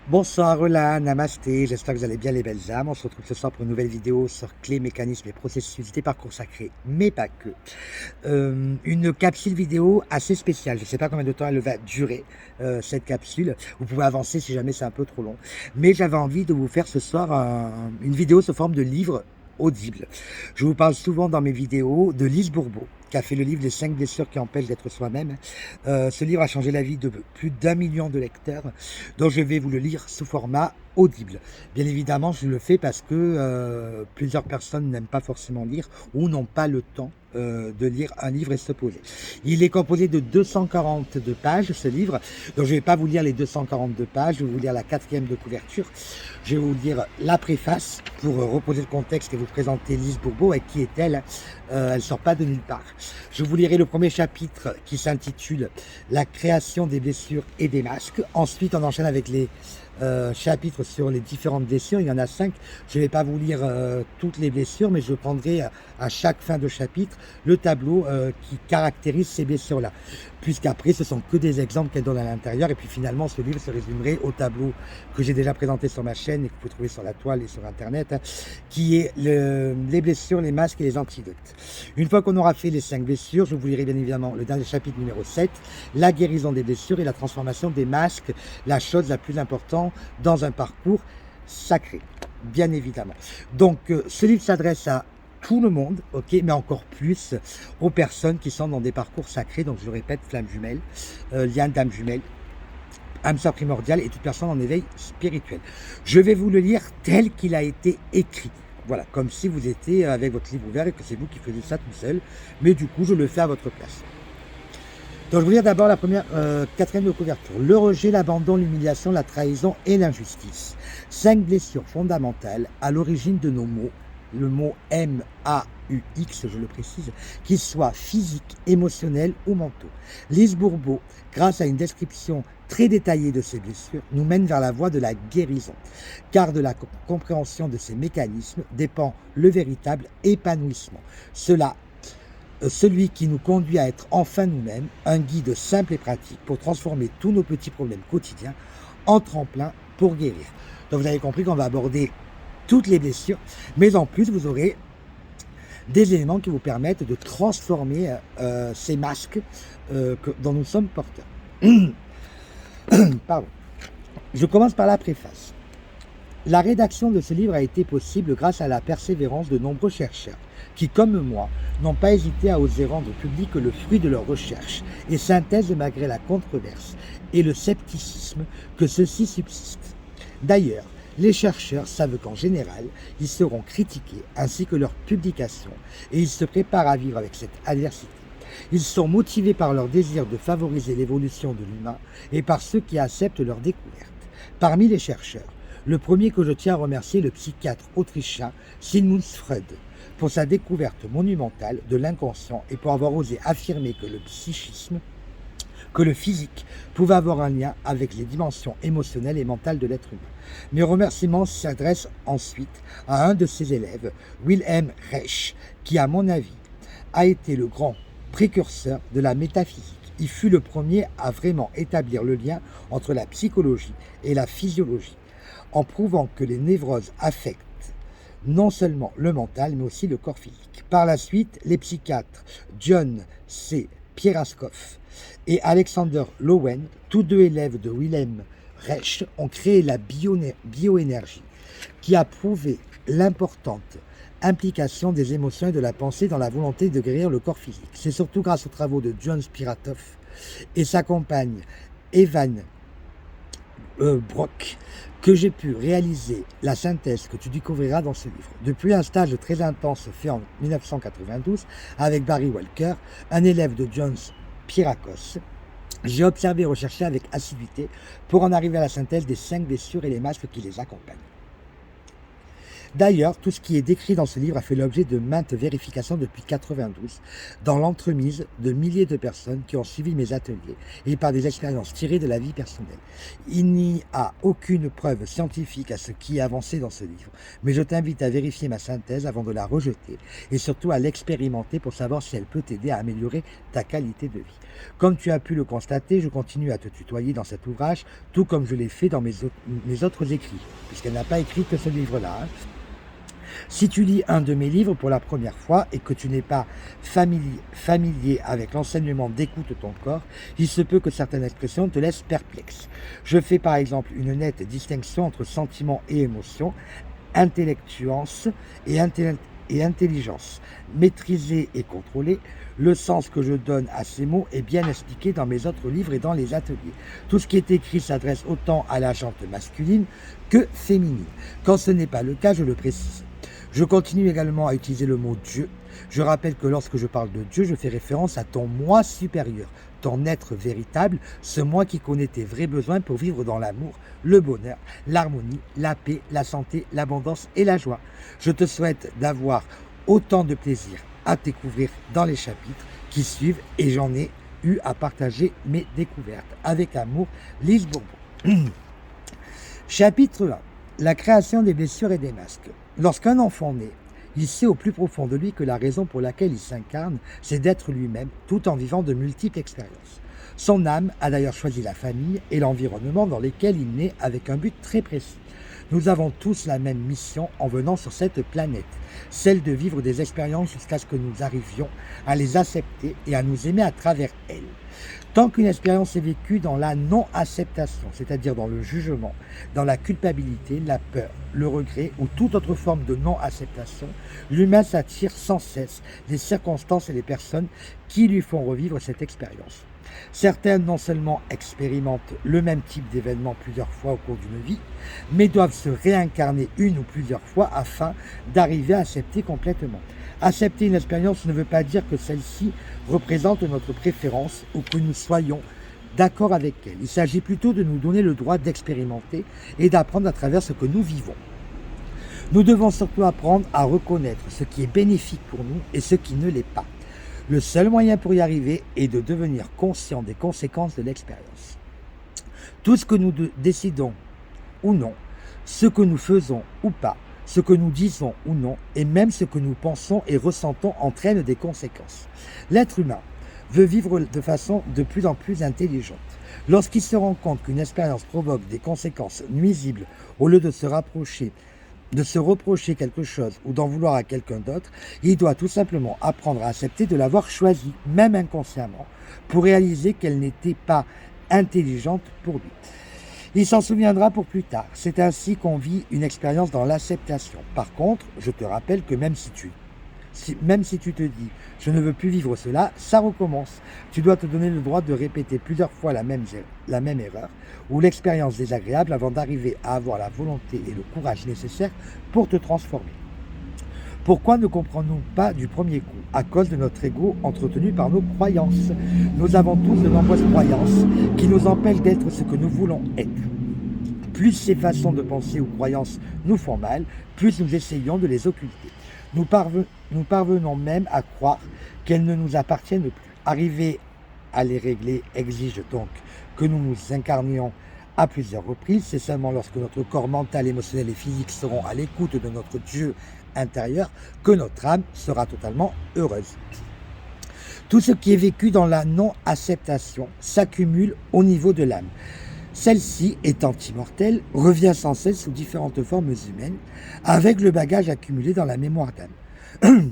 Bonsoir, hola, namasté, j'espère que vous allez bien les belles âmes. On se retrouve ce soir pour une nouvelle vidéo sur clés, mécanismes et processus des parcours sacrés, mais pas que. Une capsule vidéo assez spéciale, je ne sais pas combien de temps elle va durer, cette capsule. Vous pouvez avancer si jamais c'est un peu trop long. Mais j'avais envie de vous faire ce soir une vidéo sous forme de livre audible. Je vous parle souvent dans mes vidéos de Lise Bourbeau, qui a fait le livre Les 5 blessures qui empêchent d'être soi-même. Ce livre a changé la vie de plus d'1 million de lecteurs, donc je vais vous le lire sous format audible. Bien évidemment, je le fais parce que plusieurs personnes n'aiment pas forcément lire ou n'ont pas le temps de lire un livre et se poser. Il est composé de 242 pages, ce livre, donc je ne vais pas vous lire les 242 pages, je vais vous lire la quatrième de couverture. Je vais vous lire la préface pour reposer le contexte et vous présenter Lise Bourbeau. Et qui est-elle? Elle ne sort pas de nulle part. Je vous lirai le premier chapitre qui s'intitule La création des blessures et des masques. Ensuite, on enchaîne avec les chapitres sur les différentes blessures. Il y en a 5. Je ne vais pas vous lire toutes les blessures, mais je prendrai à chaque fin de chapitre le tableau qui caractérise ces blessures-là. Puisqu'après, ce sont que des exemples qu'elle donne à l'intérieur. Et puis finalement, ce livre se résumerait au tableau que j'ai déjà présenté sur ma chaîne et que vous pouvez trouver sur la toile et sur Internet, hein, qui est les blessures, les masques et les antidotes. Une fois qu'on aura fait les 5 blessures, je vous lirai bien évidemment le dernier chapitre numéro 7, la guérison des blessures et la transformation des masques, la chose la plus importante dans un parcours sacré, bien évidemment. Donc, ce livre s'adresse à tout le monde, ok, mais encore plus aux personnes qui sont dans des parcours sacrés. Donc, je le répète, flamme jumelle, lien d'âme jumelle, âme sœur primordiale et toute personne en éveil spirituel. Je vais vous le lire tel qu'il a été écrit. Voilà, comme si vous étiez avec votre livre ouvert et que c'est vous qui faisiez ça tout seul. Mais du coup, je le fais à votre place. Donc, je vous lire d'abord la première, quatrième de couverture. Le rejet, l'abandon, l'humiliation, la trahison et l'injustice. 5 blessures fondamentales à l'origine de nos maux. Le mot M-A-U-X, je le précise, qu'ils soient physiques, émotionnels ou mentaux. Lise Bourbeau, grâce à une description très détaillée de ces blessures, nous mène vers la voie de la guérison. Car de la compréhension de ces mécanismes dépend le véritable épanouissement. Celui qui nous conduit à être enfin nous-mêmes, un guide simple et pratique pour transformer tous nos petits problèmes quotidiens en tremplin pour guérir. Donc vous avez compris qu'on va aborder toutes les blessures, mais en plus vous aurez des éléments qui vous permettent de transformer ces masques dont nous sommes porteurs. Pardon. Je commence par la préface. La rédaction de ce livre a été possible grâce à la persévérance de nombreux chercheurs qui, comme moi, n'ont pas hésité à oser rendre public le fruit de leurs recherches et synthèses malgré la controverse et le scepticisme que ceux-ci subsistent. D'ailleurs, les chercheurs savent qu'en général, ils seront critiqués ainsi que leurs publications et ils se préparent à vivre avec cette adversité. Ils sont motivés par leur désir de favoriser l'évolution de l'humain et par ceux qui acceptent leur découverte. Parmi les chercheurs, le premier que je tiens à remercier est le psychiatre autrichien Sigmund Freud pour sa découverte monumentale de l'inconscient et pour avoir osé affirmer que le psychisme, que le physique pouvait avoir un lien avec les dimensions émotionnelles et mentales de l'être humain. Mes remerciements s'adressent ensuite à un de ses élèves, Wilhelm Reich, qui, à mon avis, a été le grand précurseur de la métaphysique. Il fut le premier à vraiment établir le lien entre la psychologie et la physiologie, en prouvant que les névroses affectent non seulement le mental, mais aussi le corps physique. Par la suite, les psychiatres John C. Pieraskov et Alexander Lowen, tous deux élèves de Wilhelm Reich, ont créé la bioénergie, qui a prouvé l'importante implication des émotions et de la pensée dans la volonté de guérir le corps physique. C'est surtout grâce aux travaux de John Spiratov et sa compagne Evan Brock que j'ai pu réaliser la synthèse que tu découvriras dans ce livre. Depuis un stage très intense fait en 1992 avec Barry Walker, un élève de John Pierakos, j'ai observé et recherché avec assiduité pour en arriver à la synthèse des 5 blessures et les masques qui les accompagnent. D'ailleurs, tout ce qui est décrit dans ce livre a fait l'objet de maintes vérifications depuis 92, dans l'entremise de milliers de personnes qui ont suivi mes ateliers et par des expériences tirées de la vie personnelle. Il n'y a aucune preuve scientifique à ce qui est avancé dans ce livre, mais je t'invite à vérifier ma synthèse avant de la rejeter et surtout à l'expérimenter pour savoir si elle peut t'aider à améliorer ta qualité de vie. Comme tu as pu le constater, je continue à te tutoyer dans cet ouvrage, tout comme je l'ai fait dans mes autres écrits, puisqu'elle n'a pas écrit que ce livre-là. Si tu lis un de mes livres pour la première fois et que tu n'es pas familier avec l'enseignement d'écoute de ton corps, il se peut que certaines expressions te laissent perplexe. Je fais par exemple une nette distinction entre sentiments et émotions, intellectuance et intelligence. Maîtriser et contrôler, le sens que je donne à ces mots est bien expliqué dans mes autres livres et dans les ateliers. Tout ce qui est écrit s'adresse autant à la gente masculine que féminine. Quand ce n'est pas le cas, je le précise. Je continue également à utiliser le mot Dieu. Je rappelle que lorsque je parle de Dieu, je fais référence à ton moi supérieur, ton être véritable, ce moi qui connaît tes vrais besoins pour vivre dans l'amour, le bonheur, l'harmonie, la paix, la santé, l'abondance et la joie. Je te souhaite d'avoir autant de plaisir à découvrir dans les chapitres qui suivent et j'en ai eu à partager mes découvertes. Avec amour, Lise Bourbon. Chapitre 1. La création des blessures et des masques. Lorsqu'un enfant naît, il sait au plus profond de lui que la raison pour laquelle il s'incarne, c'est d'être lui-même, tout en vivant de multiples expériences. Son âme a d'ailleurs choisi la famille et l'environnement dans lesquels il naît avec un but très précis. Nous avons tous la même mission en venant sur cette planète, celle de vivre des expériences jusqu'à ce que nous arrivions à les accepter et à nous aimer à travers elles. Tant qu'une expérience est vécue dans la non-acceptation, c'est-à-dire dans le jugement, dans la culpabilité, la peur, le regret ou toute autre forme de non-acceptation, l'humain s'attire sans cesse les circonstances et les personnes qui lui font revivre cette expérience. Certains non seulement expérimentent le même type d'événement plusieurs fois au cours d'une vie, mais doivent se réincarner une ou plusieurs fois afin d'arriver à accepter complètement. Accepter une expérience ne veut pas dire que celle-ci représente notre préférence ou que nous soyons d'accord avec elle. Il s'agit plutôt de nous donner le droit d'expérimenter et d'apprendre à travers ce que nous vivons. Nous devons surtout apprendre à reconnaître ce qui est bénéfique pour nous et ce qui ne l'est pas. Le seul moyen pour y arriver est de devenir conscient des conséquences de l'expérience. Tout ce que nous décidons ou non, ce que nous faisons ou pas, ce que nous disons ou non, et même ce que nous pensons et ressentons entraîne des conséquences. L'être humain veut vivre de façon de plus en plus intelligente. Lorsqu'il se rend compte qu'une expérience provoque des conséquences nuisibles, au lieu de se reprocher quelque chose ou d'en vouloir à quelqu'un d'autre, il doit tout simplement apprendre à accepter de l'avoir choisie, même inconsciemment, pour réaliser qu'elle n'était pas intelligente pour lui. Il s'en souviendra pour plus tard. C'est ainsi qu'on vit une expérience dans l'acceptation. Par contre, je te rappelle que même si tu te dis « je ne veux plus vivre cela », ça recommence. Tu dois te donner le droit de répéter plusieurs fois la même erreur ou l'expérience désagréable avant d'arriver à avoir la volonté et le courage nécessaires pour te transformer. Pourquoi ne comprenons-nous pas du premier coup? À cause de notre ego entretenu par nos croyances. Nous avons tous de nombreuses croyances qui nous empêchent d'être ce que nous voulons être. Plus ces façons de penser ou croyances nous font mal, plus nous essayons de les occulter. Nous parvenons même à croire qu'elles ne nous appartiennent plus. Arriver à les régler exige donc que nous nous incarnions à plusieurs reprises. C'est seulement lorsque notre corps mental, émotionnel et physique seront à l'écoute de notre Dieu intérieur que notre âme sera totalement heureuse. Tout ce qui est vécu dans la non-acceptation s'accumule au niveau de l'âme. Celle-ci, étant immortelle, revient sans cesse sous différentes formes humaines, avec le bagage accumulé dans la mémoire d'âme.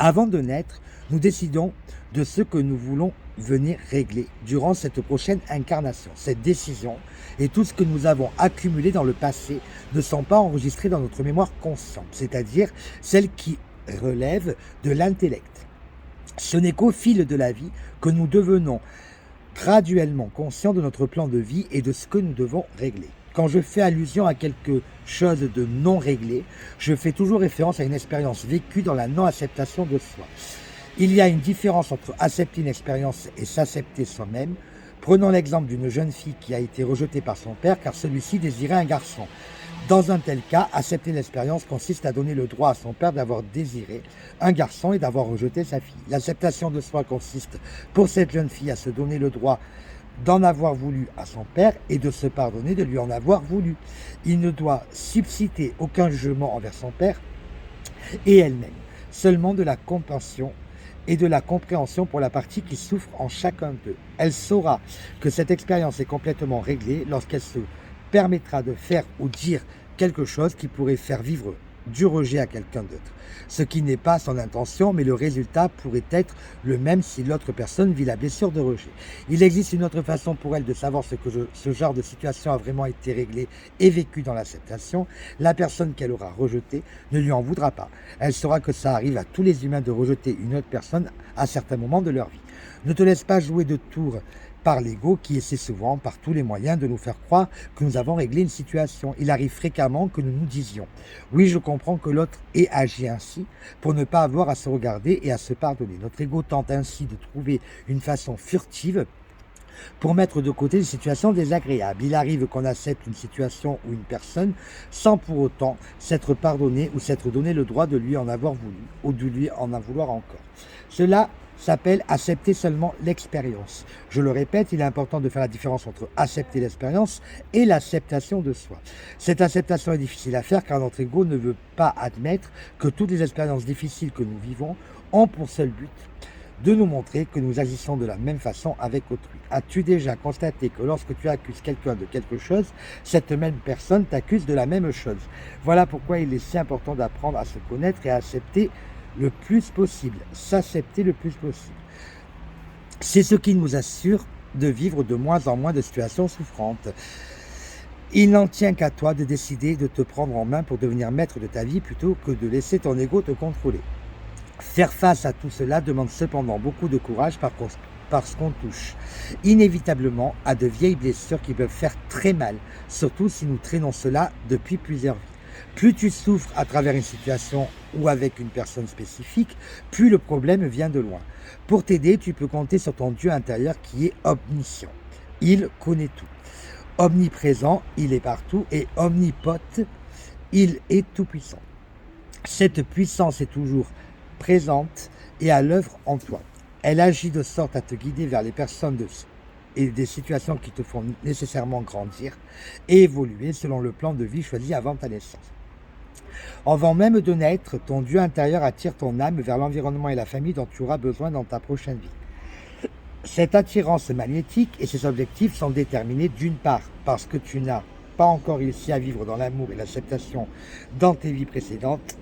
Avant de naître, nous décidons de ce que nous voulons venir régler durant cette prochaine incarnation. Cette décision et tout ce que nous avons accumulé dans le passé ne sont pas enregistrés dans notre mémoire consciente, c'est-à-dire celle qui relève de l'intellect. Ce n'est qu'au fil de la vie que nous devenons graduellement conscients de notre plan de vie et de ce que nous devons régler. Quand je fais allusion à quelque chose de non réglé, je fais toujours référence à une expérience vécue dans la non-acceptation de soi. Il y a une différence entre accepter une expérience et s'accepter soi-même. Prenons l'exemple d'une jeune fille qui a été rejetée par son père car celui-ci désirait un garçon. Dans un tel cas, accepter l'expérience consiste à donner le droit à son père d'avoir désiré un garçon et d'avoir rejeté sa fille. L'acceptation de soi consiste pour cette jeune fille à se donner le droit d'en avoir voulu à son père et de se pardonner de lui en avoir voulu. Il ne doit susciter aucun jugement envers son père et elle-même, seulement de la compassion et de la compréhension pour la partie qui souffre en chacun d'eux. Elle saura que cette expérience est complètement réglée lorsqu'elle se permettra de faire ou dire quelque chose qui pourrait faire vivre du rejet à quelqu'un d'autre. Ce qui n'est pas son intention, mais le résultat pourrait être le même si l'autre personne vit la blessure de rejet. Il existe une autre façon pour elle de savoir ce genre de situation a vraiment été réglé et vécu dans l'acceptation. La personne qu'elle aura rejetée ne lui en voudra pas. Elle saura que ça arrive à tous les humains de rejeter une autre personne à certains moments de leur vie. Ne te laisse pas jouer de tours par l'ego qui essaie souvent, par tous les moyens, de nous faire croire que nous avons réglé une situation. Il arrive fréquemment que nous nous disions « Oui, je comprends que l'autre ait agi ainsi » pour ne pas avoir à se regarder et à se pardonner. Notre ego tente ainsi de trouver une façon furtive pour mettre de côté des situations désagréables. Il arrive qu'on accepte une situation ou une personne sans pour autant s'être pardonné ou s'être donné le droit de lui en avoir voulu ou de lui en vouloir encore. Cela s'appelle accepter seulement l'expérience. Je le répète, il est important de faire la différence entre accepter l'expérience et l'acceptation de soi. Cette acceptation est difficile à faire car notre ego ne veut pas admettre que toutes les expériences difficiles que nous vivons ont pour seul but de nous montrer que nous agissons de la même façon avec autrui. As-tu déjà constaté que lorsque tu accuses quelqu'un de quelque chose, cette même personne t'accuse de la même chose? Voilà pourquoi il est si important d'apprendre à se connaître et à accepter le plus possible, s'accepter le plus possible. C'est ce qui nous assure de vivre de moins en moins de situations souffrantes. Il n'en tient qu'à toi de décider de te prendre en main pour devenir maître de ta vie plutôt que de laisser ton ego te contrôler. Faire face à tout cela demande cependant beaucoup de courage parce qu'on touche inévitablement à de vieilles blessures qui peuvent faire très mal, surtout si nous traînons cela depuis plusieurs vies. Plus tu souffres à travers une situation ou avec une personne spécifique, plus le problème vient de loin. Pour t'aider, tu peux compter sur ton Dieu intérieur qui est omniscient. Il connaît tout. Omniprésent, il est partout et omnipote, il est tout-puissant. Cette puissance est toujours présente et à l'œuvre en toi. Elle agit de sorte à te guider vers les personnes et des situations qui te font nécessairement grandir et évoluer selon le plan de vie choisi avant ta naissance. Avant même de naître, ton Dieu intérieur attire ton âme vers l'environnement et la famille dont tu auras besoin dans ta prochaine vie. Cette attirance magnétique et ses objectifs sont déterminés d'une part parce que tu n'as pas encore réussi à vivre dans l'amour et l'acceptation dans tes vies précédentes,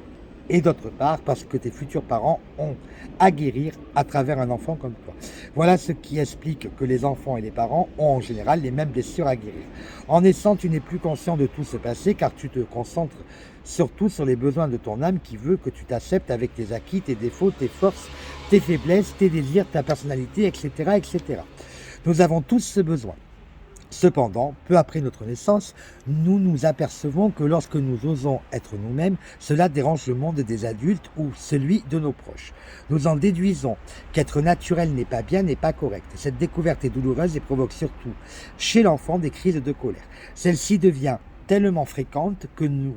et d'autre part parce que tes futurs parents ont à guérir à travers un enfant comme toi. Voilà ce qui explique que les enfants et les parents ont en général les mêmes blessures à guérir. En naissant, tu n'es plus conscient de tout ce passé car tu te concentres surtout sur les besoins de ton âme qui veut que tu t'acceptes avec tes acquis, tes défauts, tes forces, tes faiblesses, tes désirs, ta personnalité, etc., etc. Nous avons tous ce besoin. Cependant, peu après notre naissance, nous nous apercevons que lorsque nous osons être nous-mêmes, cela dérange le monde des adultes ou celui de nos proches. Nous en déduisons qu'être naturel n'est pas bien, n'est pas correct. Cette découverte est douloureuse et provoque surtout chez l'enfant des crises de colère. Celle-ci devient tellement fréquente que nous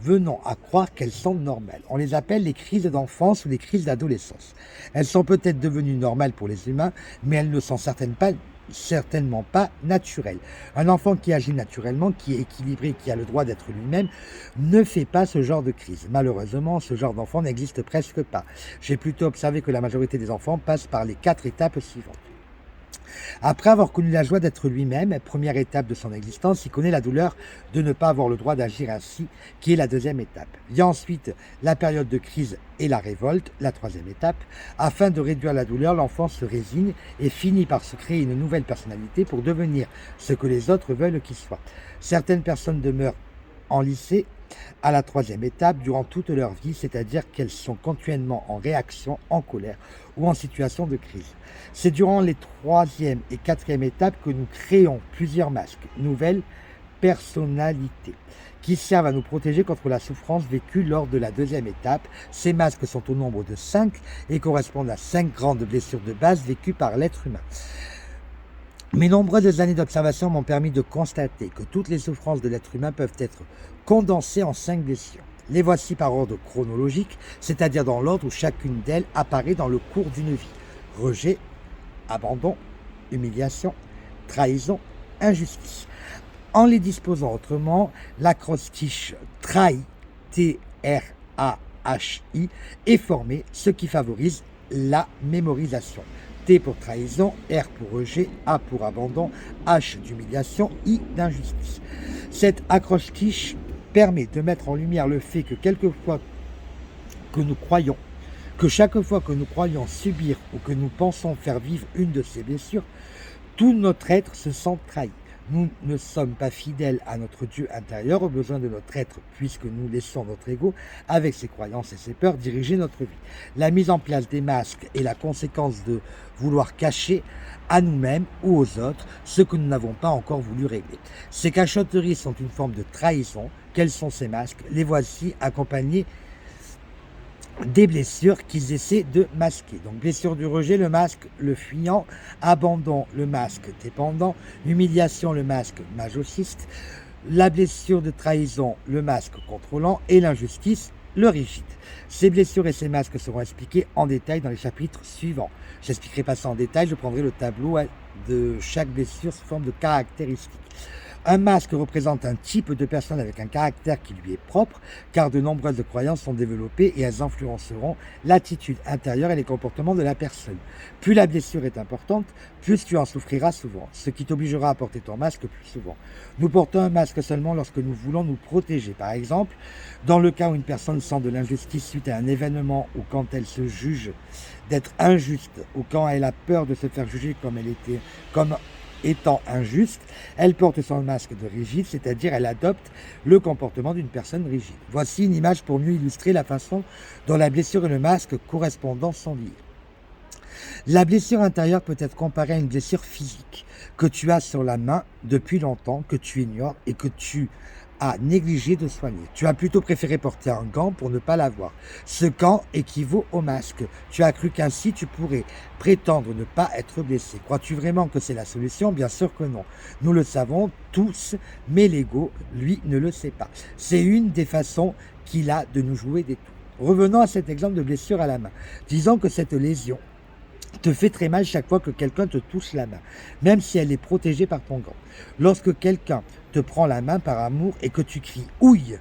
venons à croire qu'elles sont normales. On les appelle les crises d'enfance ou les crises d'adolescence. Elles sont peut-être devenues normales pour les humains, mais elles ne sont certainement pas naturel. Un enfant qui agit naturellement, qui est équilibré, qui a le droit d'être lui-même, ne fait pas ce genre de crise. Malheureusement, ce genre d'enfant n'existe presque pas. J'ai plutôt observé que la majorité des enfants passent par les 4 étapes suivantes. Après avoir connu la joie d'être lui-même, première étape de son existence, il connaît la douleur de ne pas avoir le droit d'agir ainsi, qui est la deuxième étape. Vient ensuite la période de crise et la révolte, la troisième étape. Afin de réduire la douleur, l'enfant se résigne et finit par se créer une nouvelle personnalité pour devenir ce que les autres veulent qu'il soit. Certaines personnes demeurent en lycée à la troisième étape durant toute leur vie, c'est-à-dire qu'elles sont continuellement en réaction, en colère ou en situation de crise. C'est durant les troisième et quatrième étapes que nous créons plusieurs masques, nouvelles personnalités, qui servent à nous protéger contre la souffrance vécue lors de la deuxième étape. Ces masques sont au nombre de 5 et correspondent à 5 grandes blessures de base vécues par l'être humain. Mes nombreuses années d'observation m'ont permis de constater que toutes les souffrances de l'être humain peuvent être condensées en 5 blessures. Les voici par ordre chronologique, c'est-à-dire dans l'ordre où chacune d'elles apparaît dans le cours d'une vie. Rejet, abandon, humiliation, trahison, injustice. En les disposant autrement, l'acrostiche trahi, T-R-A-H-I, est formé, ce qui favorise la mémorisation. T pour trahison, R pour rejet, A pour abandon, H d'humiliation, I d'injustice. Cette acrostiche permet de mettre en lumière le fait que chaque fois que nous croyons subir ou que nous pensons faire vivre une de ces blessures, tout notre être se sent trahi. Nous ne sommes pas fidèles à notre Dieu intérieur, aux besoins de notre être, puisque nous laissons notre ego, avec ses croyances et ses peurs, diriger notre vie. La mise en place des masques est la conséquence de vouloir cacher à nous-mêmes ou aux autres ce que nous n'avons pas encore voulu régler. Ces cachotteries sont une forme de trahison. Quels sont ces masques? Les voici accompagnés des blessures qu'ils essaient de masquer. Donc blessure du rejet, le masque, le fuyant, abandon, le masque dépendant, humiliation, le masque masochiste, la blessure de trahison, le masque contrôlant et l'injustice, le rigide. Ces blessures et ces masques seront expliqués en détail dans les chapitres suivants. Je n'expliquerai pas ça en détail, je prendrai le tableau de chaque blessure sous forme de caractéristiques. Un masque représente un type de personne avec un caractère qui lui est propre, car de nombreuses croyances sont développées et elles influenceront l'attitude intérieure et les comportements de la personne. Plus la blessure est importante, plus tu en souffriras souvent, ce qui t'obligera à porter ton masque plus souvent. Nous portons un masque seulement lorsque nous voulons nous protéger. Par exemple, dans le cas où une personne sent de l'injustice suite à un événement ou quand elle se juge d'être injuste ou quand elle a peur de se faire juger comme étant injuste, elle porte son masque de rigide, c'est-à-dire elle adopte le comportement d'une personne rigide. Voici une image pour mieux illustrer la façon dont la blessure et le masque correspondant sont liés. La blessure intérieure peut être comparée à une blessure physique que tu as sur la main depuis longtemps, que tu ignores et que tu as négligé de soigner. Tu as plutôt préféré porter un gant pour ne pas l'avoir. Ce gant équivaut au masque. Tu as cru qu'ainsi tu pourrais prétendre ne pas être blessé. Crois-tu vraiment que c'est la solution? Bien sûr que non. Nous le savons tous, mais l'ego, lui, ne le sait pas. C'est une des façons qu'il a de nous jouer des tours. Revenons à cet exemple de blessure à la main. Disons que cette lésion te fait très mal chaque fois que quelqu'un te touche la main, même si elle est protégée par ton gant. Lorsque quelqu'un te prend la main par amour et que tu cries « Ouille,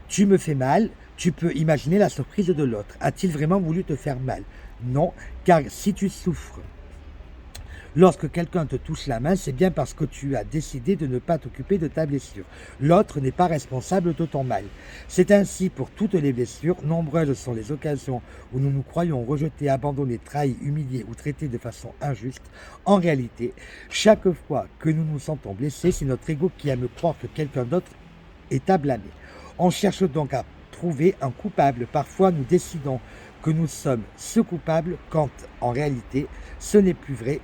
tu me fais mal », tu peux imaginer la surprise de l'autre. A-t-il vraiment voulu te faire mal? Non, car si tu souffres lorsque quelqu'un te touche la main, c'est bien parce que tu as décidé de ne pas t'occuper de ta blessure. L'autre n'est pas responsable de ton mal. C'est ainsi pour toutes les blessures. Nombreuses sont les occasions où nous nous croyons rejetés, abandonnés, trahis, humiliés ou traités de façon injuste. En réalité, chaque fois que nous nous sentons blessés, c'est notre ego qui aime croire que quelqu'un d'autre est à blâmer. On cherche donc à trouver un coupable. Parfois, nous décidons que nous sommes ce coupable quand, en réalité, ce n'est plus vrai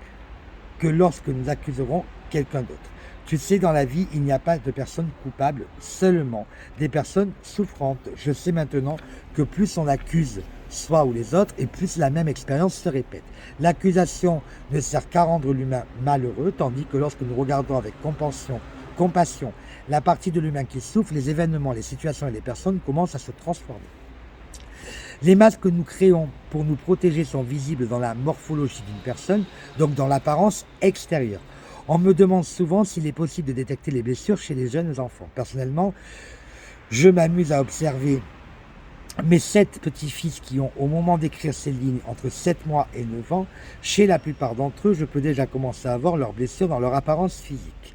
que lorsque nous accuserons quelqu'un d'autre. Tu sais, dans la vie, il n'y a pas de personnes coupables, seulement des personnes souffrantes. Je sais maintenant que plus on accuse soi ou les autres, et plus la même expérience se répète. L'accusation ne sert qu'à rendre l'humain malheureux, tandis que lorsque nous regardons avec compassion la partie de l'humain qui souffre, les événements, les situations et les personnes commencent à se transformer. Les masques que nous créons pour nous protéger sont visibles dans la morphologie d'une personne, donc dans l'apparence extérieure. On me demande souvent s'il est possible de détecter les blessures chez les jeunes enfants. Personnellement, je m'amuse à observer mes 7 petits-fils qui ont, au moment d'écrire ces lignes, entre 7 mois et 9 ans. Chez la plupart d'entre eux, je peux déjà commencer à voir leurs blessures dans leur apparence physique.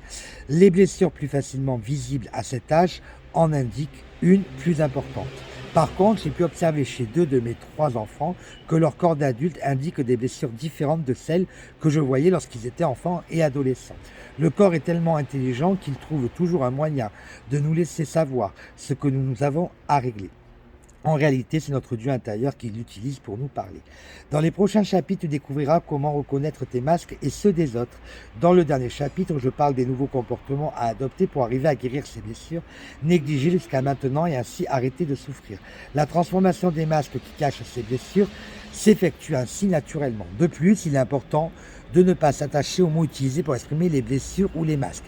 Les blessures plus facilement visibles à cet âge en indiquent une plus importante. Par contre, j'ai pu observer chez 2 de mes 3 enfants que leur corps d'adulte indique des blessures différentes de celles que je voyais lorsqu'ils étaient enfants et adolescents. Le corps est tellement intelligent qu'il trouve toujours un moyen de nous laisser savoir ce que nous avons à régler. En réalité, c'est notre Dieu intérieur qui l'utilise pour nous parler. Dans les prochains chapitres, tu découvriras comment reconnaître tes masques et ceux des autres. Dans le dernier chapitre, je parle des nouveaux comportements à adopter pour arriver à guérir ces blessures, négligées jusqu'à maintenant et ainsi arrêter de souffrir. La transformation des masques qui cachent ces blessures, s'effectue ainsi naturellement. De plus, il est important de ne pas s'attacher aux mots utilisés pour exprimer les blessures ou les masques.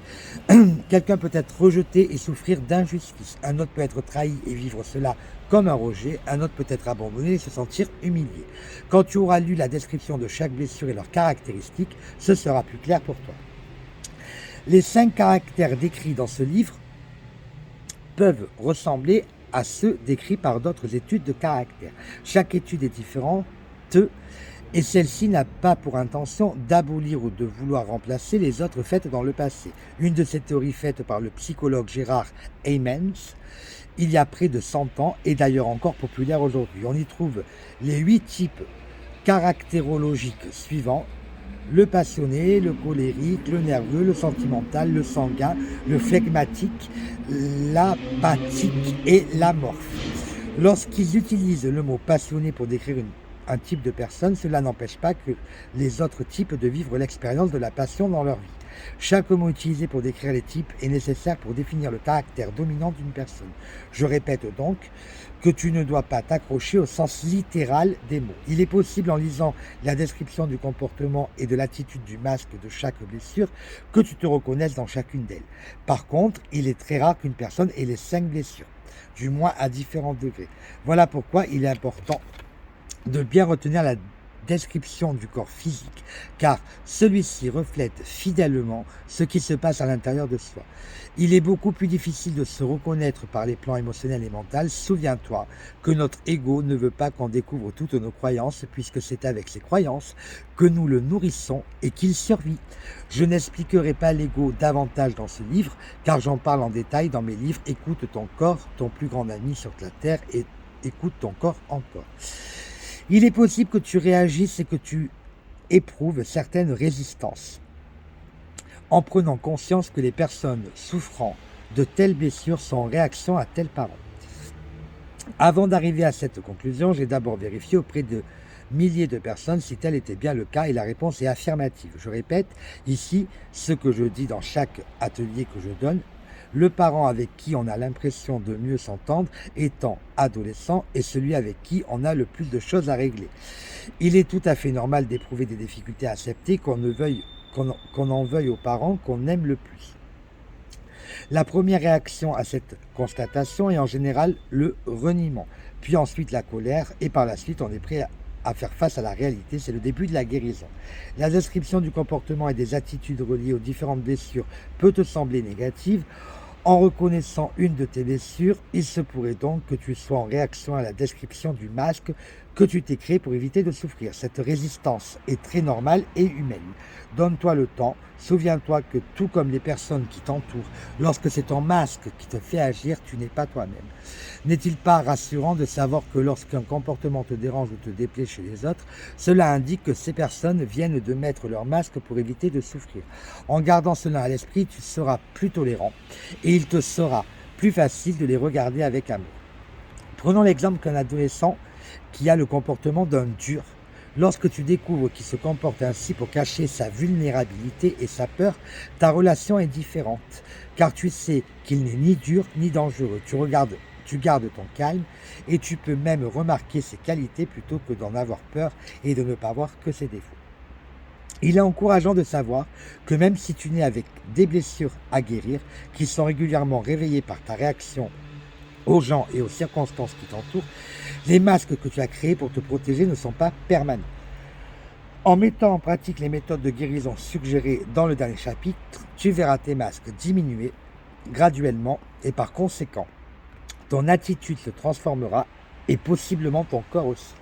Quelqu'un peut être rejeté et souffrir d'injustice. Un autre peut être trahi et vivre cela comme un rejet. Un autre peut être abandonné et se sentir humilié. Quand tu auras lu la description de chaque blessure et leurs caractéristiques, ce sera plus clair pour toi. Les 5 caractères décrits dans ce livre peuvent ressembler à ceux décrits par d'autres études de caractère. Chaque étude est différente et celle-ci n'a pas pour intention d'abolir ou de vouloir remplacer les autres faites dans le passé. Une de ces théories faites par le psychologue Gérard Heymans il y a près de 100 ans est d'ailleurs encore populaire aujourd'hui. On y trouve les 8 types caractérologiques suivants: le passionné, le colérique, le nerveux, le sentimental, le sanguin, le phlegmatique, l'apathique et l'amorphe. Lorsqu'ils utilisent le mot passionné pour décrire un type de personne, cela n'empêche pas que les autres types de vivre l'expérience de la passion dans leur vie. Chaque mot utilisé pour décrire les types est nécessaire pour définir le caractère dominant d'une personne. Je répète donc que tu ne dois pas t'accrocher au sens littéral des mots. Il est possible, en lisant la description du comportement et de l'attitude du masque de chaque blessure, que tu te reconnaisses dans chacune d'elles. Par contre, il est très rare qu'une personne ait les 5 blessures, du moins à différents degrés. Voilà pourquoi il est important de bien retenir la description du corps physique, car celui-ci reflète fidèlement ce qui se passe à l'intérieur de soi. Il est beaucoup plus difficile de se reconnaître par les plans émotionnels et mentaux. Souviens-toi que notre ego ne veut pas qu'on découvre toutes nos croyances, puisque c'est avec ces croyances que nous le nourrissons et qu'il survit. Je n'expliquerai pas l'ego davantage dans ce livre, car j'en parle en détail dans mes livres « Écoute ton corps, ton plus grand ami sur la terre » et « Écoute ton corps encore ». Il est possible que tu réagisses et que tu éprouves certaines résistances en prenant conscience que les personnes souffrant de telles blessures sont en réaction à tels parents. Avant d'arriver à cette conclusion, j'ai d'abord vérifié auprès de milliers de personnes si tel était bien le cas et la réponse est affirmative. Je répète ici ce que je dis dans chaque atelier que je donne. Le parent avec qui on a l'impression de mieux s'entendre étant adolescent est celui avec qui on a le plus de choses à régler. Il est tout à fait normal d'éprouver des difficultés à accepter qu'on en veuille aux parents qu'on aime le plus. La première réaction à cette constatation est en général le reniement, puis ensuite la colère, et par la suite on est prêt à faire face à la réalité. C'est le début de la guérison. La description du comportement et des attitudes reliées aux différentes blessures peut te sembler négative. En reconnaissant une de tes blessures, il se pourrait donc que tu sois en réaction à la description du masque que tu t'es créé pour éviter de souffrir. Cette résistance est très normale et humaine. Donne-toi le temps. Souviens-toi que tout comme les personnes qui t'entourent, lorsque c'est ton masque qui te fait agir, tu n'es pas toi-même. N'est-il pas rassurant de savoir que lorsqu'un comportement te dérange ou te déplaît chez les autres, cela indique que ces personnes viennent de mettre leur masque pour éviter de souffrir. En gardant cela à l'esprit, tu seras plus tolérant et il te sera plus facile de les regarder avec amour. Prenons l'exemple qu'un adolescent qui a le comportement d'un dur. Lorsque tu découvres qu'il se comporte ainsi pour cacher sa vulnérabilité et sa peur, ta relation est différente, car tu sais qu'il n'est ni dur ni dangereux. Tu gardes ton calme et tu peux même remarquer ses qualités plutôt que d'en avoir peur et de ne pas voir que ses défauts. Il est encourageant de savoir que même si tu n'es avec des blessures à guérir, qui sont régulièrement réveillées par ta réaction aux gens et aux circonstances qui t'entourent, les masques que tu as créés pour te protéger ne sont pas permanents. En mettant en pratique les méthodes de guérison suggérées dans le dernier chapitre, tu verras tes masques diminuer graduellement et par conséquent, ton attitude se transformera et possiblement ton corps aussi.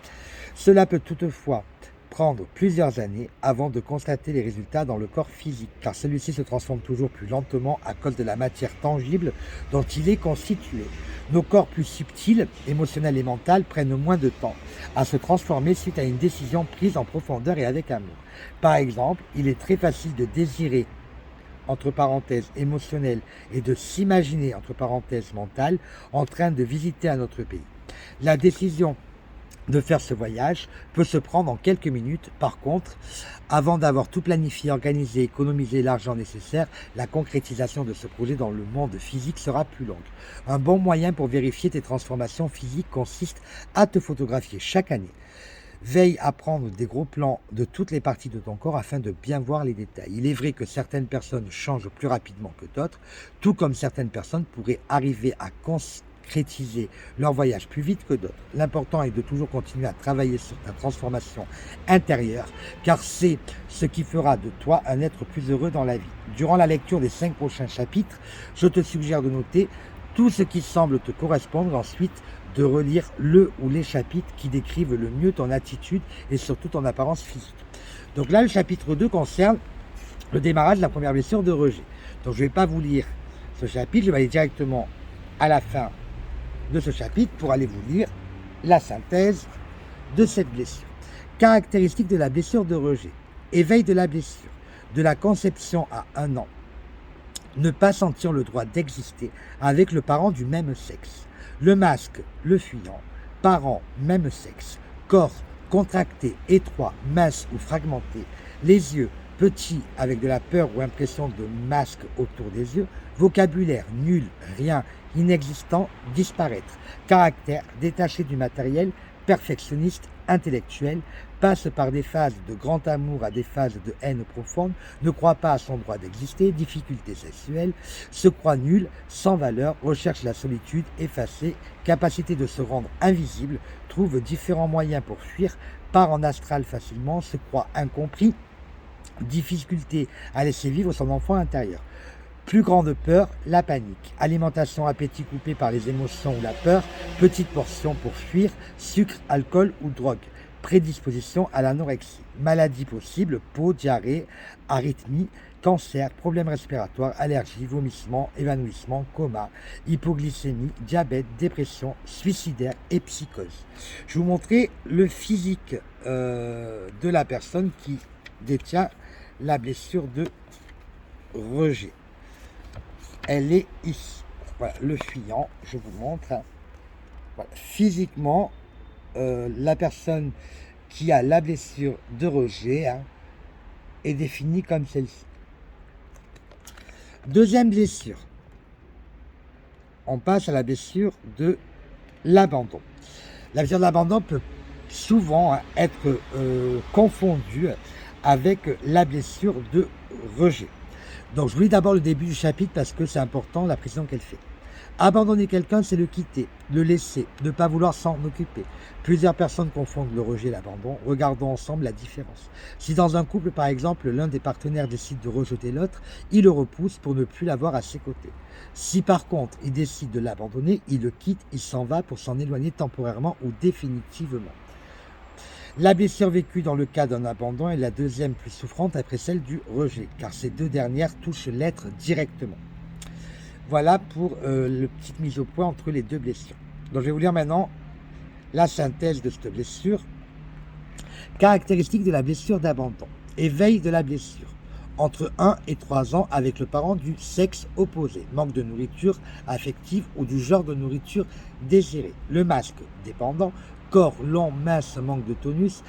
Cela peut toutefois prendre plusieurs années avant de constater les résultats dans le corps physique, car celui-ci se transforme toujours plus lentement à cause de la matière tangible dont il est constitué. Nos corps plus subtils, émotionnels et mentaux, prennent moins de temps à se transformer suite à une décision prise en profondeur et avec amour. Par exemple, il est très facile de désirer, entre parenthèses, émotionnel, et de s'imaginer, entre parenthèses, mental, en train de visiter un autre pays. La décision de faire ce voyage peut se prendre en quelques minutes. Par contre, avant d'avoir tout planifié, organisé, économisé l'argent nécessaire, la concrétisation de ce projet dans le monde physique sera plus longue. Un bon moyen pour vérifier tes transformations physiques consiste à te photographier chaque année. Veille à prendre des gros plans de toutes les parties de ton corps afin de bien voir les détails. Il est vrai que certaines personnes changent plus rapidement que d'autres, tout comme certaines personnes pourraient arriver à concrétiser leur voyage plus vite que d'autres. L'important est de toujours continuer à travailler sur ta transformation intérieure, car c'est ce qui fera de toi un être plus heureux dans la vie. Durant la lecture des 5 prochains chapitres, je te suggère de noter tout ce qui semble te correspondre, ensuite de relire le ou les chapitres qui décrivent le mieux ton attitude et surtout ton apparence physique. Donc là, le chapitre 2 concerne le démarrage de la première blessure de rejet. Donc je ne vais pas vous lire ce chapitre, je vais aller directement à la fin de ce chapitre pour aller vous lire la synthèse de cette blessure. Caractéristiques de la blessure de rejet. Éveil de la blessure. De la conception à 1 an. Ne pas sentir le droit d'exister avec le parent du même sexe. Le masque, le fuyant. Parents, même sexe. Corps contracté, étroit, mince ou fragmenté. Les yeux petits avec de la peur ou impression de masque autour des yeux. Vocabulaire nul, rien, inexistant, disparaître. Caractère détaché du matériel, perfectionniste, intellectuel, passe par des phases de grand amour à des phases de haine profonde, ne croit pas à son droit d'exister, difficultés sexuelles, se croit nul, sans valeur, recherche la solitude, effacée, capacité de se rendre invisible, trouve différents moyens pour fuir, part en astral facilement, se croit incompris, difficulté à laisser vivre son enfant intérieur. Plus grande peur, la panique. Alimentation, appétit coupé par les émotions ou la peur. Petite portion pour fuir. Sucre, alcool ou drogue. Prédisposition à l'anorexie. Maladie possible, peau, diarrhée, arythmie, cancer, problèmes respiratoires, allergies, vomissements, évanouissement, coma, hypoglycémie, diabète, dépression, suicidaire et psychose. Je vais vous montrer le physique de la personne qui détient la blessure de rejet. Elle est ici. Voilà, le fuyant, je vous montre. Voilà. Physiquement, la personne qui a la blessure de rejet est définie comme celle-ci. Deuxième blessure. On passe à la blessure de l'abandon. La blessure de l'abandon peut souvent être confondue avec la blessure de rejet. Donc je vous lis d'abord le début du chapitre parce que c'est important la précision qu'elle fait. Abandonner quelqu'un, c'est le quitter, le laisser, ne pas vouloir s'en occuper. Plusieurs personnes confondent le rejet et l'abandon. Regardons ensemble la différence. Si dans un couple, par exemple, l'un des partenaires décide de rejeter l'autre, il le repousse pour ne plus l'avoir à ses côtés. Si par contre, il décide de l'abandonner, il le quitte, il s'en va pour s'en éloigner temporairement ou définitivement. La blessure vécue dans le cas d'un abandon est la deuxième plus souffrante après celle du rejet, car ces deux dernières touchent l'être directement. Voilà pour le petite mise au point entre les deux blessures. Donc je vais vous lire maintenant la synthèse de cette blessure. Caractéristiques de la blessure d'abandon. Éveil de la blessure. Entre 1 et 3 ans avec le parent du sexe opposé. Manque de nourriture affective ou du genre de nourriture désirée. Le masque dépendant. Corps long, mince, manque de tonus,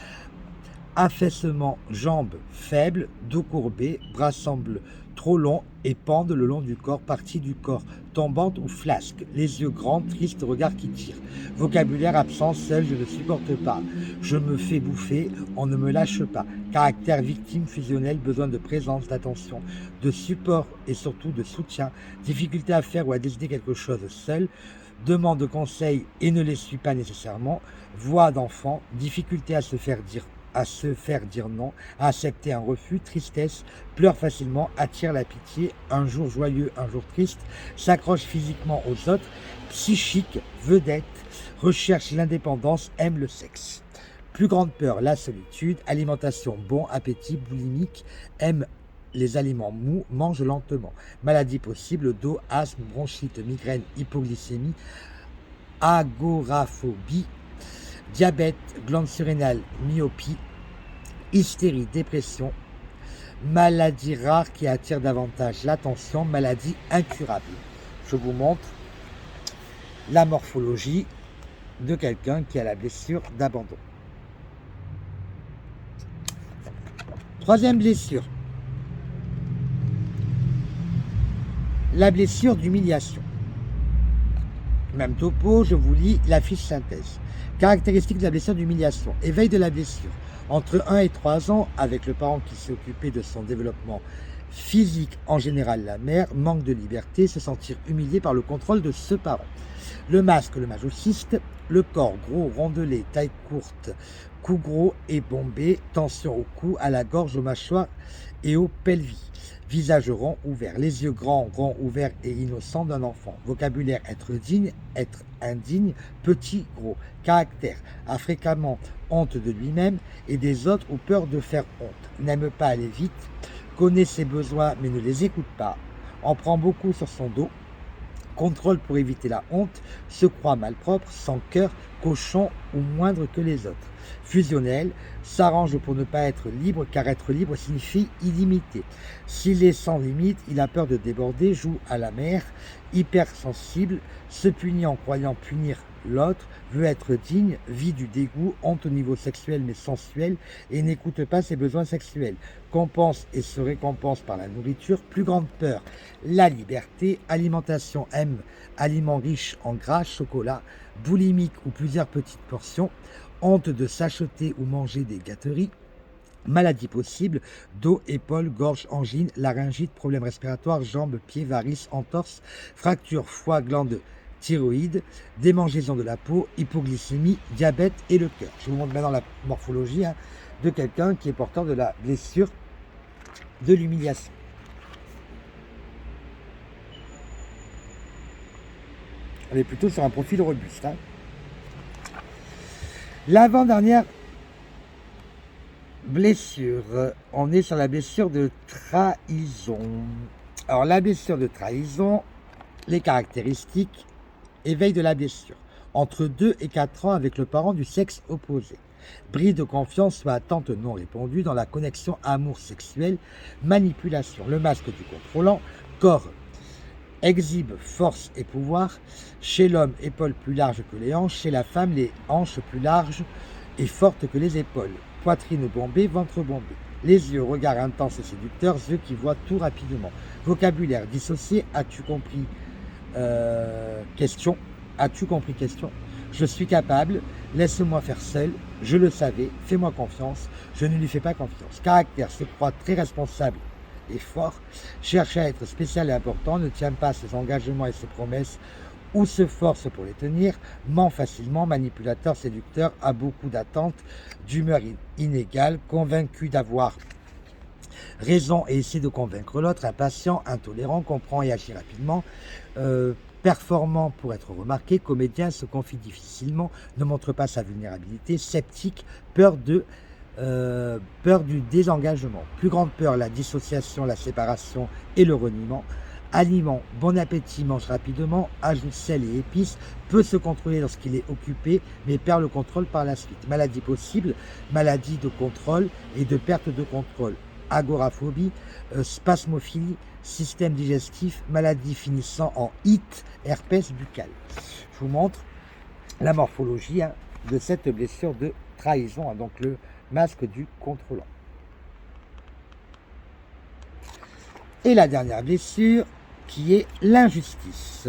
affaissement, jambes faibles, dos courbé, bras semblent trop longs et pendent le long du corps, partie du corps tombante ou flasque, les yeux grands, triste, regard qui tire. Vocabulaire absent, seul, je ne supporte pas. Je me fais bouffer, on ne me lâche pas. Caractère victime, fusionnel, besoin de présence, d'attention, de support et surtout de soutien. Difficulté à faire ou à décider quelque chose seul. Demande de conseils et ne les suit pas nécessairement. Voix d'enfant, difficulté à se faire dire non, à accepter un refus, tristesse, pleure facilement, attire la pitié, un jour joyeux, un jour triste, s'accroche physiquement aux autres, psychique, vedette, recherche l'indépendance, aime le sexe. Plus grande peur, la solitude, alimentation, bon appétit, boulimique, aime les aliments mous, mange lentement. Maladie possible, dos, asthme, bronchite, migraine, hypoglycémie, agoraphobie, diabète, glande surrénale, myopie, hystérie, dépression, maladie rare qui attire davantage l'attention, maladie incurable. Je vous montre la morphologie de quelqu'un qui a la blessure d'abandon. Troisième blessure. La blessure d'humiliation. Même topo, je vous lis la fiche synthèse. Caractéristiques de la blessure d'humiliation. Éveil de la blessure. Entre 1 et 3 ans, avec le parent qui s'est occupé de son développement physique, en général la mère, manque de liberté, se sentir humilié par le contrôle de ce parent. Le masque, le masochiste, le corps gros, rondelé, taille courte, cou gros et bombé, tension au cou, à la gorge, aux mâchoires et au pelvis. Visage rond, ouvert, les yeux grands, ronds, ouverts et innocents d'un enfant. Vocabulaire, être digne, être indigne, petit, gros. Caractère, a fréquemment honte de lui-même et des autres ou peur de faire honte. N'aime pas aller vite, connaît ses besoins mais ne les écoute pas. En prend beaucoup sur son dos. Contrôle pour éviter la honte, se croit malpropre, sans cœur, cochon ou moindre que les autres. Fusionnel, s'arrange pour ne pas être libre, car être libre signifie illimité. S'il est sans limite, il a peur de déborder, joue à la mer, hypersensible, se punit en croyant punir l'autre, veut être digne, vit du dégoût, honte au niveau sexuel mais sensuel et n'écoute pas ses besoins sexuels. Compense et se récompense par la nourriture. Plus grande peur, la liberté. Alimentation, aime aliments riches en gras, chocolat, boulimique ou plusieurs petites portions. Honte de s'acheter ou manger des gâteries. Maladies possibles, dos, épaules, gorge, angine, laryngite, problèmes respiratoires, jambes, pieds, varices, entorse, fracture, foie, glande, thyroïde, démangeaison de la peau, hypoglycémie, diabète et le cœur. Je vous montre maintenant la morphologie de quelqu'un qui est porteur de la blessure de l'humiliation. On est plutôt sur un profil robuste. L'avant-dernière blessure, on est sur la blessure de trahison. Alors la blessure de trahison, les caractéristiques, éveil de la blessure, entre 2 et 4 ans avec le parent du sexe opposé. Bris de confiance ou attente non répondue dans la connexion amour sexuel, manipulation, le masque du contrôlant, corps, exhibe force et pouvoir, chez l'homme, épaules plus larges que les hanches, chez la femme, les hanches plus larges et fortes que les épaules, poitrine bombée, ventre bombé, les yeux, regard intense et séducteur, yeux qui voient tout rapidement, vocabulaire dissocié, as-tu compris question, as-tu compris question, je suis capable, laisse-moi faire seul, je le savais, fais-moi confiance, je ne lui fais pas confiance. Caractère, se croit très responsable et fort, cherche à être spécial et important, ne tient pas ses engagements et ses promesses ou se force pour les tenir, ment facilement, manipulateur, séducteur, a beaucoup d'attentes, d'humeur inégale, convaincu d'avoir raison et essaie de convaincre l'autre, impatient, intolérant, comprend et agit rapidement, performant pour être remarqué, comédien, se confie difficilement, ne montre pas sa vulnérabilité, sceptique, peur du désengagement. Plus grande peur, la dissociation, la séparation et le reniement. Aliment, bon appétit, mange rapidement, ajoute sel et épices, peut se contrôler lorsqu'il est occupé, mais perd le contrôle par la suite. Maladie possible, maladie de contrôle et de perte de contrôle. Agoraphobie, spasmophilie, système digestif, maladie finissant en it, herpès buccal. Je vous montre la morphologie de cette blessure de trahison, donc le masque du contrôlant. Et la dernière blessure, qui est l'injustice.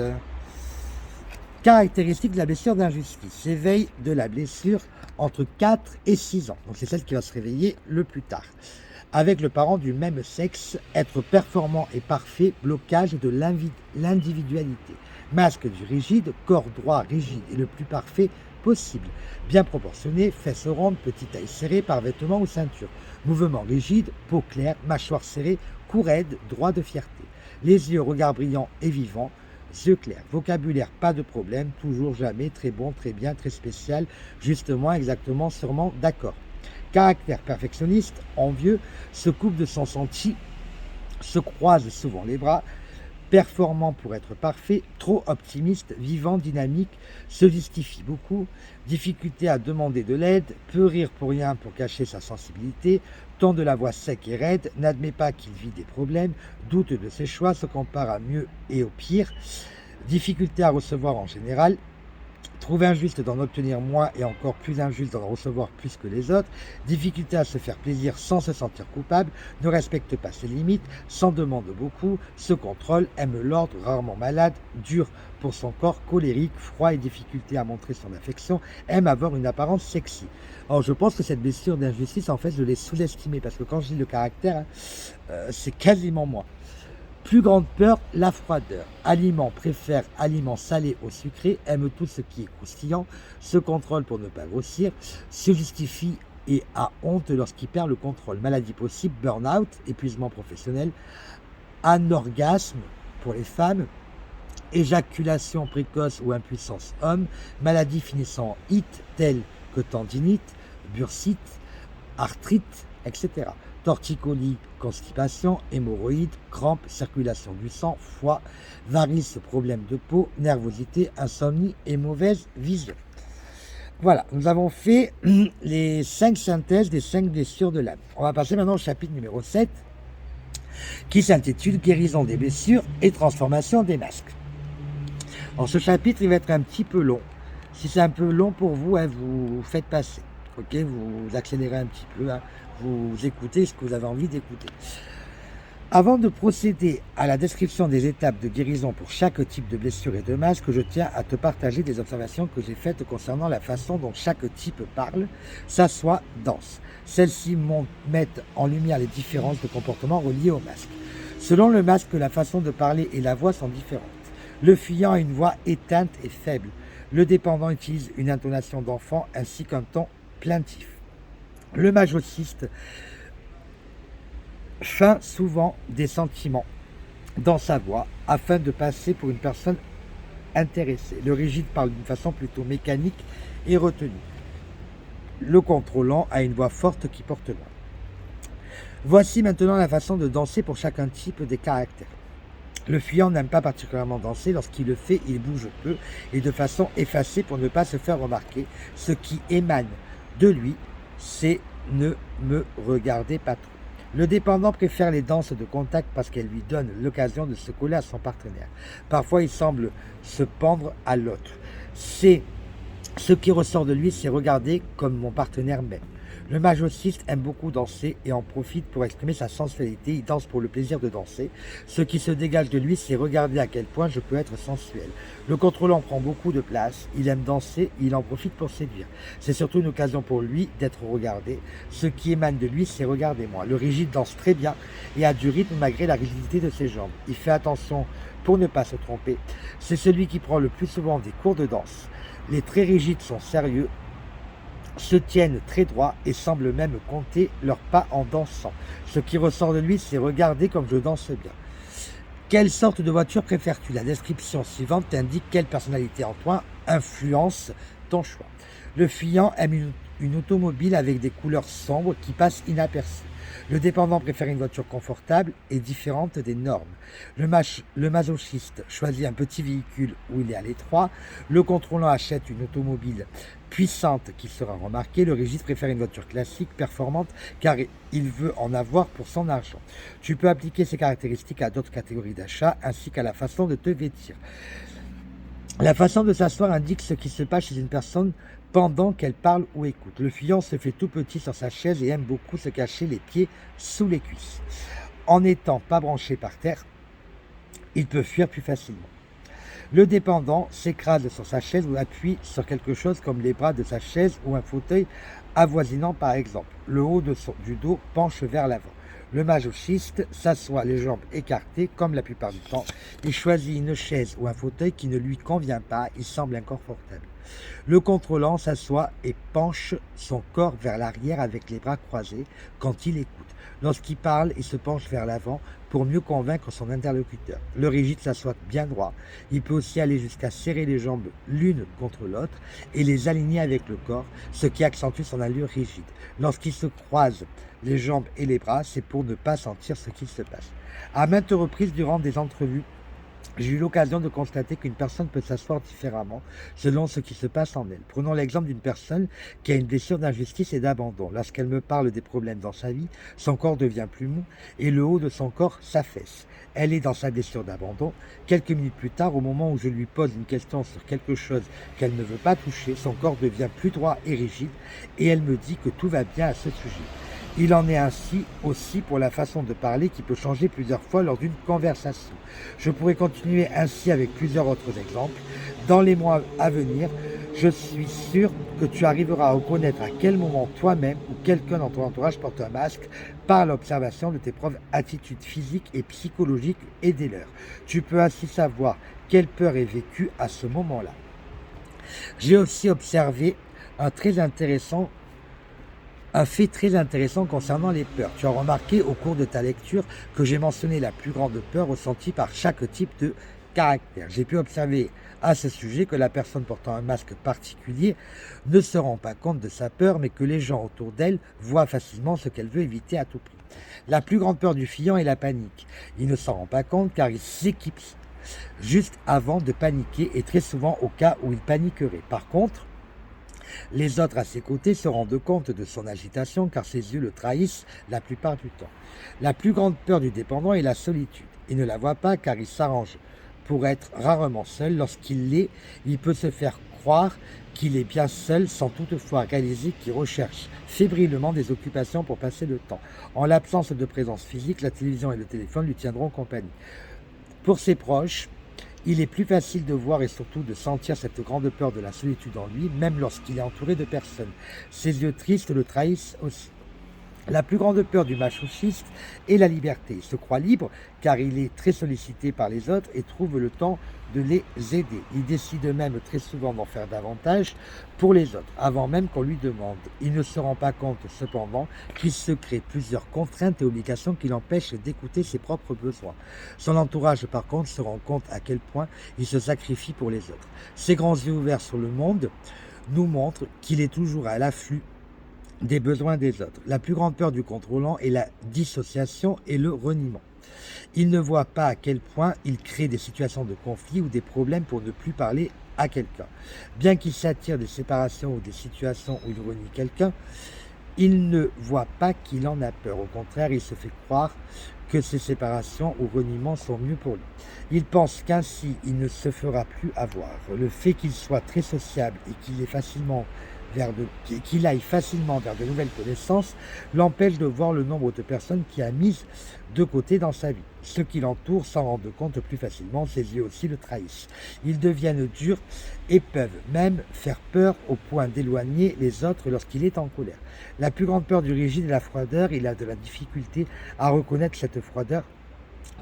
Caractéristique de la blessure d'injustice. Éveil de la blessure entre 4 et 6 ans. Donc c'est celle qui va se réveiller le plus tard. Avec le parent du même sexe, être performant et parfait, blocage de l'individualité. Masque du rigide, corps droit, rigide et le plus parfait possible. Bien proportionné, fesses rondes, petite taille serrée par vêtements ou ceinture. Mouvement rigide, peau claire, mâchoire serrée, cou raide, droit de fierté. Les yeux, regard brillant et vivant, yeux clairs. Vocabulaire, pas de problème, toujours, jamais, très bon, très bien, très spécial, justement, exactement, sûrement, d'accord. Caractère perfectionniste, envieux, se coupe de son senti, se croise souvent les bras, performant pour être parfait, trop optimiste, vivant, dynamique, se justifie beaucoup, difficulté à demander de l'aide, peut rire pour rien pour cacher sa sensibilité, ton de la voix sec et raide, n'admet pas qu'il vit des problèmes, doute de ses choix, se compare à mieux et au pire, difficulté à recevoir en général, trouve injuste d'en obtenir moins et encore plus injuste d'en recevoir plus que les autres, difficulté à se faire plaisir sans se sentir coupable, ne respecte pas ses limites, s'en demande beaucoup, se contrôle, aime l'ordre, rarement malade, dur pour son corps, colérique, froid et difficulté à montrer son affection, aime avoir une apparence sexy. Alors je pense que cette blessure d'injustice, en fait, je l'ai sous-estimée, parce que quand je dis le caractère, c'est quasiment moi. Plus grande peur, la froideur. Aliment, préfère aliments salés au sucré, aime tout ce qui est croustillant, se contrôle pour ne pas grossir, se justifie et a honte lorsqu'il perd le contrôle. Maladie possible, burn-out, épuisement professionnel, anorgasme pour les femmes, éjaculation précoce ou impuissance homme, maladie finissant en it telle que tendinite, bursite, arthrite, etc. Torticolis, constipation, hémorroïdes, crampes, circulation du sang, foie, varices, problèmes de peau, nervosité, insomnie et mauvaise vision. Voilà, nous avons fait les 5 synthèses des 5 blessures de l'âme. On va passer maintenant au chapitre numéro 7 qui s'intitule Guérison des blessures et transformation des masques. Alors ce chapitre, il va être un petit peu long. Si c'est un peu long pour vous, hein, vous faites passer. Ok, vous accélérez un petit peu, hein, vous écoutez ce que vous avez envie d'écouter. Avant de procéder à la description des étapes de guérison pour chaque type de blessure et de masque, je tiens à te partager des observations que j'ai faites concernant la façon dont chaque type parle, s'assoit, danse. Celles-ci mettent en lumière les différences de comportement reliées au masque. Selon le masque, la façon de parler et la voix sont différentes. Le fuyant a une voix éteinte et faible. Le dépendant utilise une intonation d'enfant ainsi qu'un ton plaintif. Le masochiste feint souvent des sentiments dans sa voix afin de passer pour une personne intéressée. Le rigide parle d'une façon plutôt mécanique et retenue. Le contrôlant a une voix forte qui porte loin. Voici maintenant la façon de danser pour chacun type des caractères. Le fuyant n'aime pas particulièrement danser. Lorsqu'il le fait, il bouge peu et de façon effacée pour ne pas se faire remarquer. Ce qui émane de lui, c'est « ne me regardez pas trop ». Le dépendant préfère les danses de contact parce qu'elles lui donnent l'occasion de se coller à son partenaire. Parfois, il semble se pendre à l'autre. Ce qui ressort de lui, c'est regarder comme mon partenaire m'aime. Le masochiste aime beaucoup danser et en profite pour exprimer sa sensualité. Il danse pour le plaisir de danser. Ce qui se dégage de lui, c'est regarder à quel point je peux être sensuel. Le contrôlant prend beaucoup de place. Il aime danser, il en profite pour séduire. C'est surtout une occasion pour lui d'être regardé. Ce qui émane de lui, c'est regardez-moi. Le rigide danse très bien et a du rythme malgré la rigidité de ses jambes. Il fait attention pour ne pas se tromper. C'est celui qui prend le plus souvent des cours de danse. Les très rigides sont sérieux, se tiennent très droits et semblent même compter leurs pas en dansant. Ce qui ressort de lui, c'est regarder comme je danse bien. Quelle sorte de voiture préfères-tu? La description suivante t'indique quelle personnalité en toi influence ton choix. Le fuyant aime une automobile avec des couleurs sombres qui passent inaperçues. Le dépendant préfère une voiture confortable et différente des normes. Le masochiste choisit un petit véhicule où il est à l'étroit. Le contrôlant achète une automobile puissante qui sera remarquée. Le rigide préfère une voiture classique, performante, car il veut en avoir pour son argent. Tu peux appliquer ces caractéristiques à d'autres catégories d'achat ainsi qu'à la façon de te vêtir. La façon de s'asseoir indique ce qui se passe chez une personne pendant qu'elle parle ou écoute. Le fuyant se fait tout petit sur sa chaise et aime beaucoup se cacher les pieds sous les cuisses. En n'étant pas branché par terre, il peut fuir plus facilement. Le dépendant s'écrase sur sa chaise ou appuie sur quelque chose comme les bras de sa chaise ou un fauteuil avoisinant par exemple. Le haut du dos penche vers l'avant. Le masochiste s'assoit les jambes écartées comme la plupart du temps. Il choisit une chaise ou un fauteuil qui ne lui convient pas. Il semble inconfortable. Le contrôlant s'assoit et penche son corps vers l'arrière avec les bras croisés quand il écoute. Lorsqu'il parle, il se penche vers l'avant pour mieux convaincre son interlocuteur. Le rigide s'assoit bien droit. Il peut aussi aller jusqu'à serrer les jambes l'une contre l'autre et les aligner avec le corps, ce qui accentue son allure rigide. Lorsqu'il se croise les jambes et les bras, c'est pour ne pas sentir ce qu'il se passe. À maintes reprises durant des entrevues, J'ai eu l'occasion de constater qu'une personne peut s'asseoir différemment selon ce qui se passe en elle. Prenons l'exemple d'une personne qui a une blessure d'injustice et d'abandon. Lorsqu'elle me parle des problèmes dans sa vie, son corps devient plus mou et le haut de son corps s'affaisse. Elle est dans sa blessure d'abandon. Quelques minutes plus tard, au moment où je lui pose une question sur quelque chose qu'elle ne veut pas toucher, son corps devient plus droit et rigide et elle me dit que tout va bien à ce sujet. Il en est ainsi aussi pour la façon de parler qui peut changer plusieurs fois lors d'une conversation. Je pourrais continuer ainsi avec plusieurs autres exemples. Dans les mois à venir, je suis sûr que tu arriveras à reconnaître à quel moment toi-même ou quelqu'un dans ton entourage porte un masque par l'observation de tes propres attitudes physiques et psychologiques et des leurs. Tu peux ainsi savoir quelle peur est vécue à ce moment-là. J'ai aussi observé un fait très intéressant concernant les peurs. Tu as remarqué au cours de ta lecture que j'ai mentionné la plus grande peur ressentie par chaque type de caractère. J'ai pu observer à ce sujet que la personne portant un masque particulier ne se rend pas compte de sa peur, mais que les gens autour d'elle voient facilement ce qu'elle veut éviter à tout prix. La plus grande peur du fillon est la panique. Il ne s'en rend pas compte car il s'équipe juste avant de paniquer et très souvent au cas où il paniquerait. Par contre, les autres à ses côtés se rendent compte de son agitation car ses yeux le trahissent la plupart du temps. La plus grande peur du dépendant est la solitude. Il ne la voit pas car il s'arrange pour être rarement seul. Lorsqu'il l'est, il peut se faire croire qu'il est bien seul sans toutefois réaliser qu'il recherche fébrilement des occupations pour passer le temps. En l'absence de présence physique, la télévision et le téléphone lui tiendront compagnie. Pour ses proches, il est plus facile de voir et surtout de sentir cette grande peur de la solitude en lui, même lorsqu'il est entouré de personnes. Ses yeux tristes le trahissent aussi. La plus grande peur du masochiste est la liberté. Il se croit libre car il est très sollicité par les autres et trouve le temps de les aider. Il décide même très souvent d'en faire davantage pour les autres, avant même qu'on lui demande. Il ne se rend pas compte cependant qu'il se crée plusieurs contraintes et obligations qui l'empêchent d'écouter ses propres besoins. Son entourage par contre se rend compte à quel point il se sacrifie pour les autres. Ses grands yeux ouverts sur le monde nous montrent qu'il est toujours à l'afflux des besoins des autres. La plus grande peur du contrôlant est la dissociation et le reniement. Il ne voit pas à quel point il crée des situations de conflit ou des problèmes pour ne plus parler à quelqu'un. Bien qu'il s'attire des séparations ou des situations où il renie quelqu'un, il ne voit pas qu'il en a peur. Au contraire, il se fait croire que ces séparations ou reniements sont mieux pour lui. Il pense qu'ainsi il ne se fera plus avoir. Le fait qu'il soit très sociable et qu'il aille facilement vers de nouvelles connaissances l'empêche de voir le nombre de personnes qu'il a mises de côté dans sa vie. Ceux qui l'entourent s'en rendent compte plus facilement, ses yeux aussi le trahissent. Ils deviennent durs et peuvent même faire peur au point d'éloigner les autres lorsqu'il est en colère. La plus grande peur du rigide est la froideur. Il a de la difficulté à reconnaître cette froideur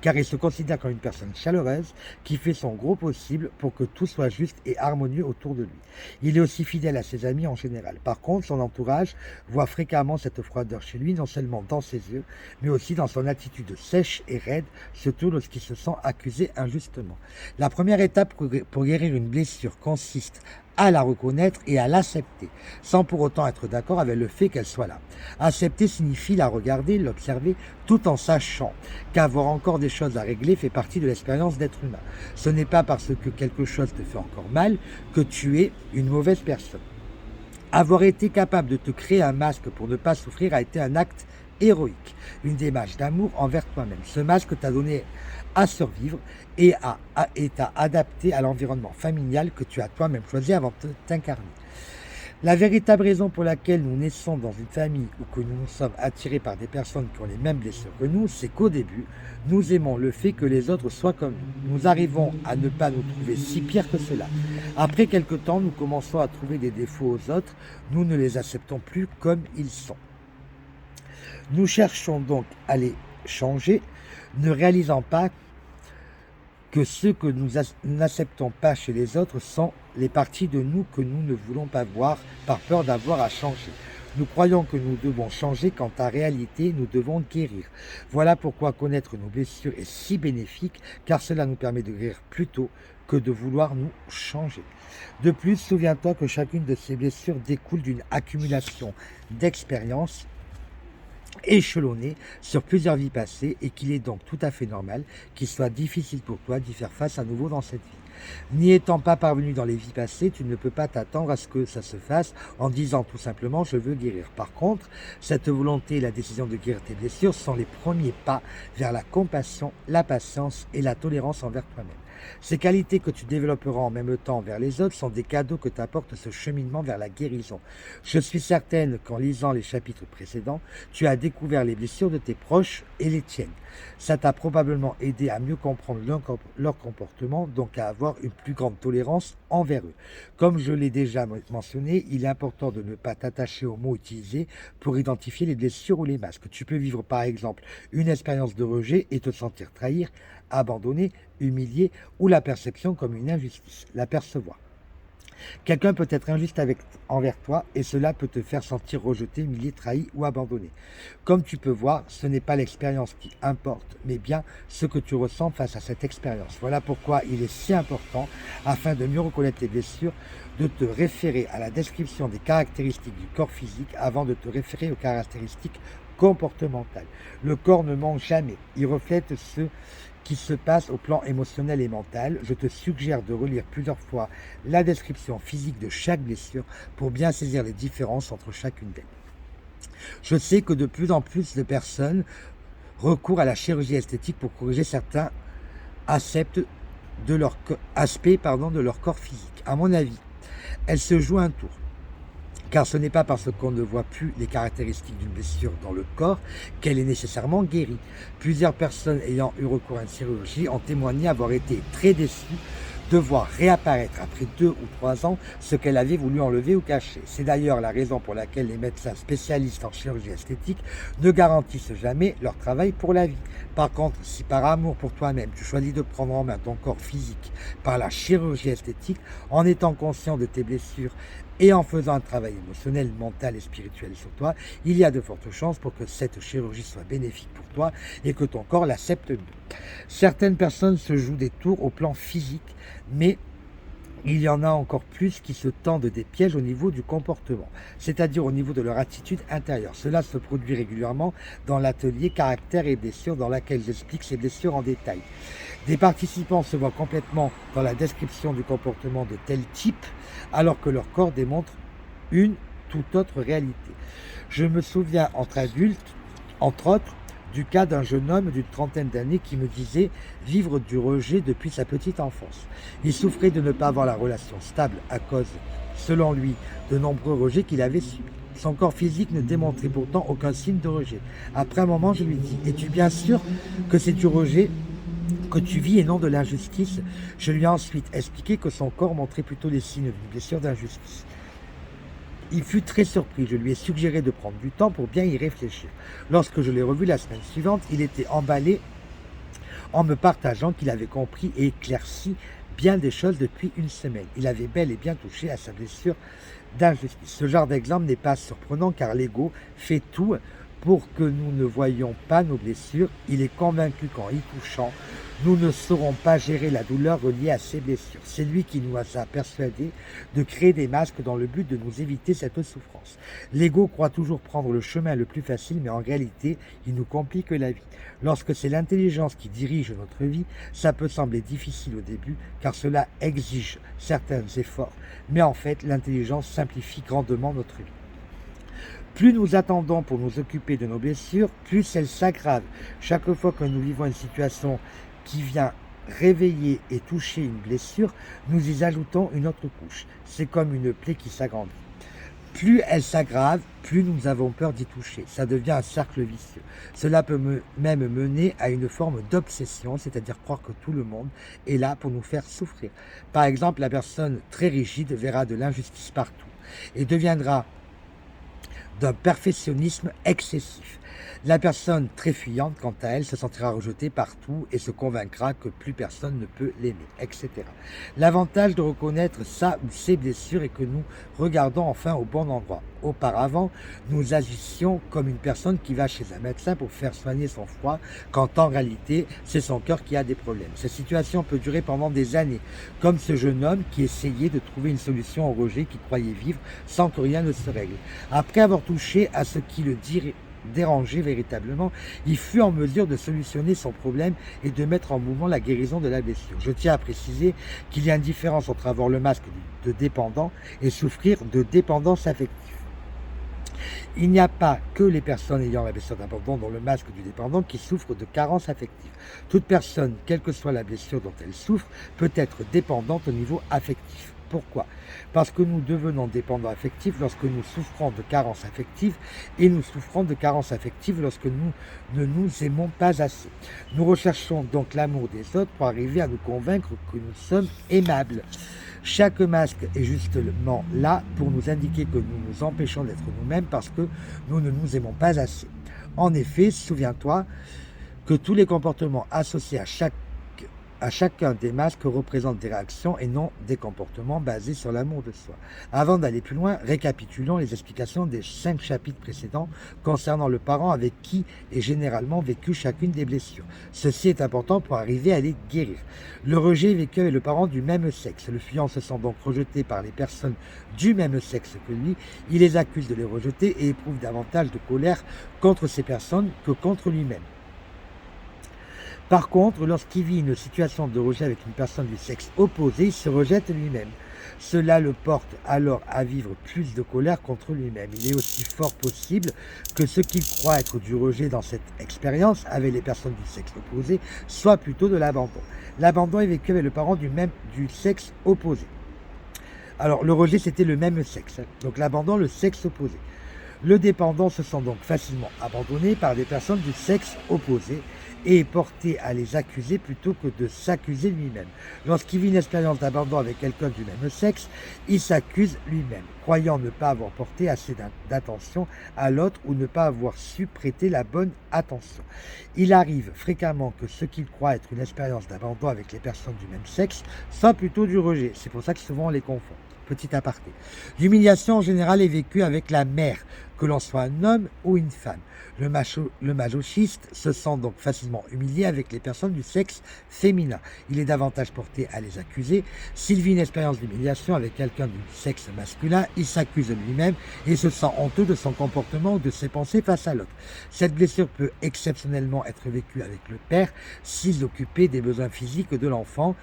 car il se considère comme une personne chaleureuse qui fait son gros possible pour que tout soit juste et harmonieux autour de lui. Il est aussi fidèle à ses amis en général. Par contre, son entourage voit fréquemment cette froideur chez lui, non seulement dans ses yeux, mais aussi dans son attitude sèche et raide, surtout lorsqu'il se sent accusé injustement. La première étape pour guérir une blessure consiste à la reconnaître et à l'accepter, sans pour autant être d'accord avec le fait qu'elle soit là. Accepter signifie la regarder, l'observer, tout en sachant qu'avoir encore des choses à régler fait partie de l'expérience d'être humain. Ce n'est pas parce que quelque chose te fait encore mal que tu es une mauvaise personne. Avoir été capable de te créer un masque pour ne pas souffrir a été un acte héroïque, une démarche d'amour envers toi-même. Ce masque t'a donné à survivre et t'a adapté à l'environnement familial que tu as toi-même choisi avant de t'incarner. La véritable raison pour laquelle nous naissons dans une famille ou que nous nous sommes attirés par des personnes qui ont les mêmes blessures que nous, c'est qu'au début, nous aimons le fait que les autres soient comme nous. Nous arrivons à ne pas nous trouver si pires que cela. Après quelque temps, nous commençons à trouver des défauts aux autres, nous ne les acceptons plus comme ils sont. Nous cherchons donc à les changer, ne réalisant pas que ceux que nous n'acceptons pas chez les autres sont les parties de nous que nous ne voulons pas voir par peur d'avoir à changer. Nous croyons que nous devons changer quand en réalité nous devons guérir. Voilà pourquoi connaître nos blessures est si bénéfique, car cela nous permet de guérir plus tôt que de vouloir nous changer. De plus, souviens-toi que chacune de ces blessures découle d'une accumulation d'expériences échelonné sur plusieurs vies passées et qu'il est donc tout à fait normal qu'il soit difficile pour toi d'y faire face à nouveau dans cette vie. N'y étant pas parvenu dans les vies passées, tu ne peux pas t'attendre à ce que ça se fasse en disant tout simplement je veux guérir. Par contre, cette volonté et la décision de guérir tes blessures sont les premiers pas vers la compassion, la patience et la tolérance envers toi-même. Ces qualités que tu développeras en même temps vers les autres sont des cadeaux que t'apporte ce cheminement vers la guérison. Je suis certaine qu'en lisant les chapitres précédents, tu as découvert les blessures de tes proches et les tiennes. Ça t'a probablement aidé à mieux comprendre leur comportement, donc à avoir une plus grande tolérance envers eux. Comme je l'ai déjà mentionné, il est important de ne pas t'attacher aux mots utilisés pour identifier les blessures ou les masques. Tu peux vivre par exemple une expérience de rejet et te sentir trahir, abandonné, humilié ou la perception comme une injustice, l'apercevoir. Quelqu'un peut être injuste envers toi et cela peut te faire sentir rejeté, humilié, trahi ou abandonné. Comme tu peux voir, ce n'est pas l'expérience qui importe, mais bien ce que tu ressens face à cette expérience. Voilà pourquoi il est si important, afin de mieux reconnaître tes blessures, de te référer à la description des caractéristiques du corps physique avant de te référer aux caractéristiques comportementales. Le corps ne ment jamais, il reflète ce qui se passe au plan émotionnel et mental. Je te suggère de relire plusieurs fois la description physique de chaque blessure pour bien saisir les différences entre chacune d'elles. Je sais que de plus en plus de personnes recourent à la chirurgie esthétique pour corriger certains aspects de leur corps physique. À mon avis, elle se joue un tour. Car ce n'est pas parce qu'on ne voit plus les caractéristiques d'une blessure dans le corps qu'elle est nécessairement guérie. Plusieurs personnes ayant eu recours à une chirurgie ont témoigné avoir été très déçues de voir réapparaître après 2 ou 3 ans ce qu'elle avait voulu enlever ou cacher. C'est d'ailleurs la raison pour laquelle les médecins spécialistes en chirurgie esthétique ne garantissent jamais leur travail pour la vie. Par contre, si par amour pour toi-même, tu choisis de prendre en main ton corps physique par la chirurgie esthétique, en étant conscient de tes blessures et en faisant un travail émotionnel, mental et spirituel sur toi, il y a de fortes chances pour que cette chirurgie soit bénéfique pour toi et que ton corps l'accepte mieux. Certaines personnes se jouent des tours au plan physique, mais il y en a encore plus qui se tendent des pièges au niveau du comportement, c'est-à-dire au niveau de leur attitude intérieure. Cela se produit régulièrement dans l'atelier Caractère et blessures dans laquelle j'explique ces blessures en détail. Des participants se voient complètement dans la description du comportement de tel type, alors que leur corps démontre une toute autre réalité. Je me souviens entre adultes, entre autres, du cas d'un jeune homme d'une trentaine d'années qui me disait vivre du rejet depuis sa petite enfance. Il souffrait de ne pas avoir la relation stable à cause, selon lui, de nombreux rejets qu'il avait subis. Son corps physique ne démontrait pourtant aucun signe de rejet. Après un moment, je lui dis « Es-tu bien sûr que c'est du rejet que tu vis et non de l'injustice ?» Je lui ai ensuite expliqué que son corps montrait plutôt les signes d'une blessure d'injustice. Il fut très surpris, je lui ai suggéré de prendre du temps pour bien y réfléchir. Lorsque je l'ai revu la semaine suivante, il était emballé en me partageant qu'il avait compris et éclairci bien des choses depuis une semaine. Il avait bel et bien touché à sa blessure d'injustice. Ce genre d'exemple n'est pas surprenant car l'ego fait tout pour que nous ne voyions pas nos blessures. Il est convaincu qu'en y touchant, nous ne saurons pas gérer la douleur reliée à ces blessures. C'est lui qui nous a persuadés de créer des masques dans le but de nous éviter cette souffrance. L'ego croit toujours prendre le chemin le plus facile, mais en réalité, il nous complique la vie. Lorsque c'est l'intelligence qui dirige notre vie, ça peut sembler difficile au début, car cela exige certains efforts, mais en fait, l'intelligence simplifie grandement notre vie. Plus nous attendons pour nous occuper de nos blessures, plus elles s'aggravent. Chaque fois que nous vivons une situation qui vient réveiller et toucher une blessure, nous y ajoutons une autre couche. C'est comme une plaie qui s'agrandit. Plus elle s'aggrave, plus nous avons peur d'y toucher. Ça devient un cercle vicieux. Cela peut même mener à une forme d'obsession, c'est-à-dire croire que tout le monde est là pour nous faire souffrir. Par exemple, la personne très rigide verra de l'injustice partout et deviendra d'un perfectionnisme excessif. La personne très fuyante, quant à elle, se sentira rejetée partout et se convaincra que plus personne ne peut l'aimer, etc. L'avantage de reconnaître ça ou ces blessures est que nous regardons enfin au bon endroit. Auparavant, nous agissions comme une personne qui va chez un médecin pour faire soigner son foie, quand en réalité, c'est son cœur qui a des problèmes. Cette situation peut durer pendant des années, comme ce jeune homme qui essayait de trouver une solution au rejet qu'il croyait vivre sans que rien ne se règle. Après avoir touché à ce qui le dérangé véritablement, il fut en mesure de solutionner son problème et de mettre en mouvement la guérison de la blessure. Je tiens à préciser qu'il y a une différence entre avoir le masque de dépendant et souffrir de dépendance affective. Il n'y a pas que les personnes ayant la blessure d'abandon dont le masque du dépendant qui souffrent de carence affective. Toute personne, quelle que soit la blessure dont elle souffre, peut être dépendante au niveau affectif. Pourquoi? Parce que nous devenons dépendants affectifs lorsque nous souffrons de carence affective et nous souffrons de carence affective lorsque nous ne nous aimons pas assez. Nous recherchons donc l'amour des autres pour arriver à nous convaincre que nous sommes aimables. Chaque masque est justement là pour nous indiquer que nous nous empêchons d'être nous-mêmes parce que nous ne nous aimons pas assez. En effet, souviens-toi que tous les comportements associés à chacun des masques représentent des réactions et non des comportements basés sur l'amour de soi. Avant d'aller plus loin, récapitulons les explications des 5 chapitres précédents concernant le parent avec qui est généralement vécu chacune des blessures. Ceci est important pour arriver à les guérir. Le rejet est vécu avec le parent du même sexe. Le fuyant se sent donc rejeté par les personnes du même sexe que lui. Il les accuse de les rejeter et éprouve davantage de colère contre ces personnes que contre lui-même. Par contre, lorsqu'il vit une situation de rejet avec une personne du sexe opposé, il se rejette lui-même. Cela le porte alors à vivre plus de colère contre lui-même. Il est aussi fort possible que ce qu'il croit être du rejet dans cette expérience avec les personnes du sexe opposé soit plutôt de l'abandon. L'abandon est vécu avec le parent du sexe opposé. Alors, le rejet, c'était le même sexe. Donc, l'abandon, le sexe opposé. Le dépendant se sent donc facilement abandonné par des personnes du sexe opposé et est porté à les accuser plutôt que de s'accuser lui-même. Lorsqu'il vit une expérience d'abandon avec quelqu'un du même sexe, il s'accuse lui-même, croyant ne pas avoir porté assez d'attention à l'autre ou ne pas avoir su prêter la bonne attention. Il arrive fréquemment que ce qu'il croit être une expérience d'abandon avec les personnes du même sexe soit plutôt du rejet. C'est pour ça que souvent on les confond. Petit aparté. L'humiliation en général est vécue avec la mère, que l'on soit un homme ou une femme. Le masochiste se sent donc facilement humilié avec les personnes du sexe féminin. Il est davantage porté à les accuser. S'il vit une expérience d'humiliation avec quelqu'un du sexe masculin, il s'accuse lui-même et se sent honteux de son comportement ou de ses pensées face à l'autre. Cette blessure peut exceptionnellement être vécue avec le père s'il s'occupait des besoins physiques de l'enfant,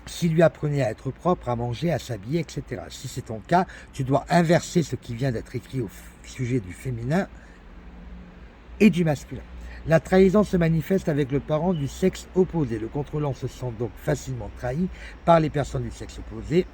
s'il lui apprenait à être propre, à manger, à s'habiller, etc. Si c'est ton cas, tu dois inverser ce qui vient d'être écrit au sujet du féminin et du masculin. La trahison se manifeste avec le parent du sexe opposé. Le contrôlant se sent donc facilement trahi par les personnes du sexe opposé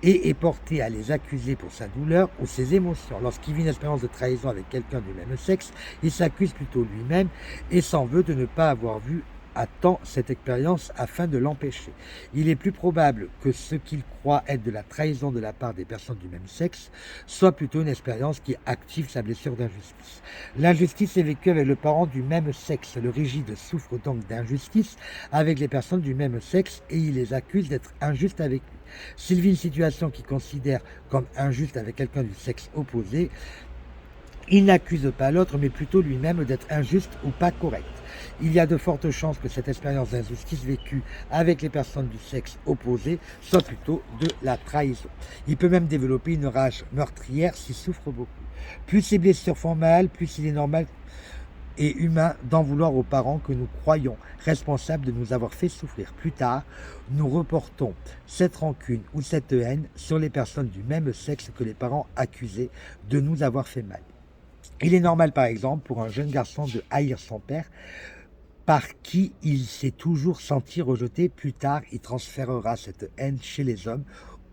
et est porté à les accuser pour sa douleur ou ses émotions. Lorsqu'il vit une expérience de trahison avec quelqu'un du même sexe, il s'accuse plutôt lui-même et s'en veut de ne pas avoir vu à temps cette expérience afin de l'empêcher. Il est plus probable que ce qu'il croit être de la trahison de la part des personnes du même sexe soit plutôt une expérience qui active sa blessure d'injustice. L'injustice est vécue avec le parent du même sexe. Le rigide souffre donc d'injustice avec les personnes du même sexe et il les accuse d'être injustes avec lui. S'il vit une situation qu'il considère comme injuste avec quelqu'un du sexe opposé, il n'accuse pas l'autre, mais plutôt lui-même d'être injuste ou pas correct. Il y a de fortes chances que cette expérience d'injustice vécue avec les personnes du sexe opposé soit plutôt de la trahison. Il peut même développer une rage meurtrière s'il souffre beaucoup. Plus ces blessures font mal, plus il est normal et humain d'en vouloir aux parents que nous croyons responsables de nous avoir fait souffrir. Plus tard, nous reportons cette rancune ou cette haine sur les personnes du même sexe que les parents accusés de nous avoir fait mal. Il est normal, par exemple, pour un jeune garçon de haïr son père, par qui il s'est toujours senti rejeté. Plus tard, il transférera cette haine chez les hommes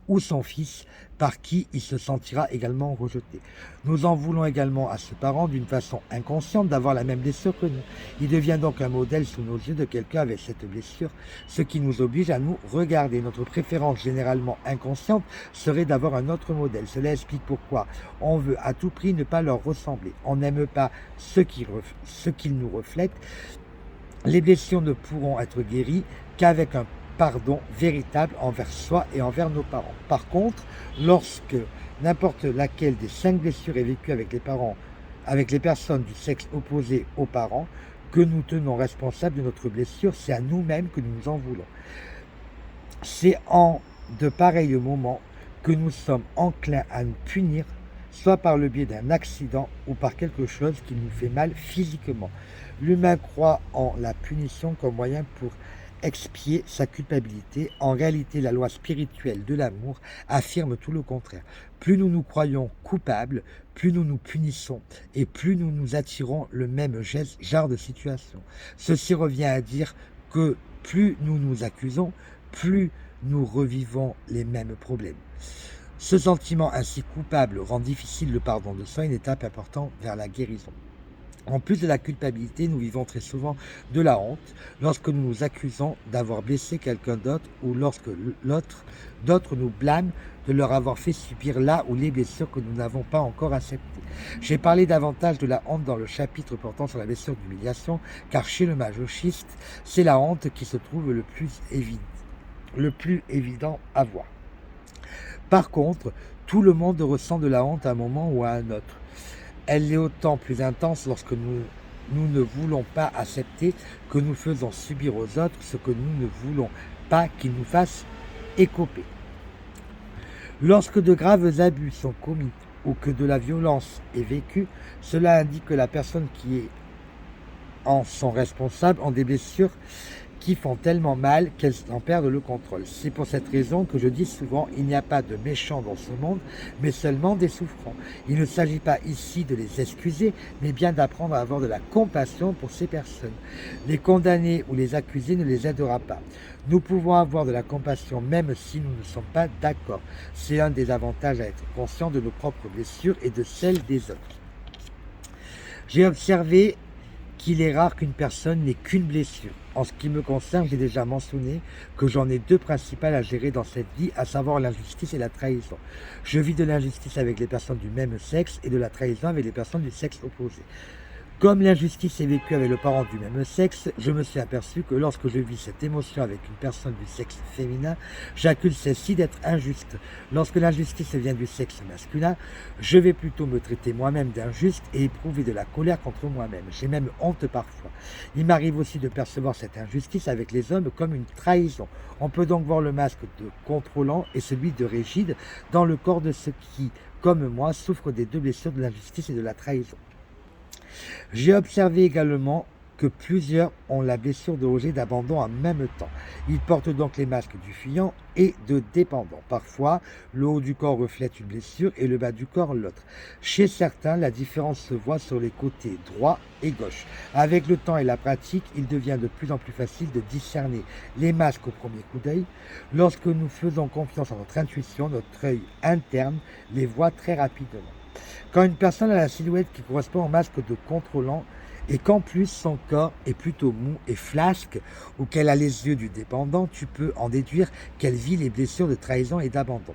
ou son fils, par qui il se sentira également rejeté. Nous en voulons également à ce parent d'une façon inconsciente d'avoir la même blessure que nous. Il devient donc un modèle sous nos yeux de quelqu'un avec cette blessure, ce qui nous oblige à nous regarder. Notre préférence généralement inconsciente serait d'avoir un autre modèle. Cela explique pourquoi on veut à tout prix ne pas leur ressembler. On n'aime pas ce qu'ils nous reflètent. Les blessures ne pourront être guéries qu'avec un pardon véritable envers soi et envers nos parents. Par contre, lorsque n'importe laquelle des 5 blessures est vécue avec les parents, avec les personnes du sexe opposé aux parents, que nous tenons responsables de notre blessure, c'est à nous-mêmes que nous nous en voulons. C'est en de pareils moments que nous sommes enclins à nous punir soit par le biais d'un accident ou par quelque chose qui nous fait mal physiquement. L'humain croit en la punition comme moyen pour expier sa culpabilité. En réalité, la loi spirituelle de l'amour affirme tout le contraire. Plus nous nous croyons coupables, plus nous nous punissons et plus nous nous attirons le même genre de situation. Ceci revient à dire que plus nous nous accusons, plus nous revivons les mêmes problèmes. Ce sentiment ainsi coupable rend difficile le pardon de soi, une étape importante vers la guérison. En plus de la culpabilité, nous vivons très souvent de la honte lorsque nous nous accusons d'avoir blessé quelqu'un d'autre ou lorsque d'autres nous blâment de leur avoir fait subir là ou les blessures que nous n'avons pas encore acceptées. J'ai parlé davantage de la honte dans le chapitre portant sur la blessure d'humiliation, car chez le masochiste, c'est la honte qui se trouve le plus évident à voir. Par contre, tout le monde ressent de la honte à un moment ou à un autre. Elle est autant plus intense lorsque nous ne voulons pas accepter que nous faisons subir aux autres ce que nous ne voulons pas qu'ils nous fassent écoper. Lorsque de graves abus sont commis ou que de la violence est vécue, cela indique que la personne qui en sont responsables ont des blessures qui font tellement mal qu'elles en perdent le contrôle. C'est pour cette raison que je dis souvent, il n'y a pas de méchants dans ce monde, mais seulement des souffrants. Il ne s'agit pas ici de les excuser, mais bien d'apprendre à avoir de la compassion pour ces personnes. Les condamner ou les accuser ne les aidera pas. Nous pouvons avoir de la compassion même si nous ne sommes pas d'accord. C'est un des avantages à être conscient de nos propres blessures et de celles des autres. J'ai observé qu'il est rare qu'une personne n'ait qu'une blessure. En ce qui me concerne, j'ai déjà mentionné que j'en ai deux principales à gérer dans cette vie, à savoir l'injustice et la trahison. Je vis de l'injustice avec les personnes du même sexe et de la trahison avec les personnes du sexe opposé. Comme l'injustice est vécue avec le parent du même sexe, je me suis aperçu que lorsque je vis cette émotion avec une personne du sexe féminin, j'accuse celle-ci d'être injuste. Lorsque l'injustice vient du sexe masculin, je vais plutôt me traiter moi-même d'injuste et éprouver de la colère contre moi-même. J'ai même honte parfois. Il m'arrive aussi de percevoir cette injustice avec les hommes comme une trahison. On peut donc voir le masque de contrôlant et celui de rigide dans le corps de ceux qui, comme moi, souffrent des deux blessures de l'injustice et de la trahison. J'ai observé également que plusieurs ont la blessure de rejet d'abandon en même temps. Ils portent donc les masques du fuyant et de dépendant. Parfois, le haut du corps reflète une blessure et le bas du corps l'autre. Chez certains, la différence se voit sur les côtés droit et gauche. Avec le temps et la pratique, il devient de plus en plus facile de discerner les masques au premier coup d'œil. Lorsque nous faisons confiance en notre intuition, notre œil interne les voit très rapidement. Quand une personne a la silhouette qui correspond au masque de contrôlant et qu'en plus son corps est plutôt mou et flasque ou qu'elle a les yeux du dépendant, tu peux en déduire qu'elle vit les blessures de trahison et d'abandon.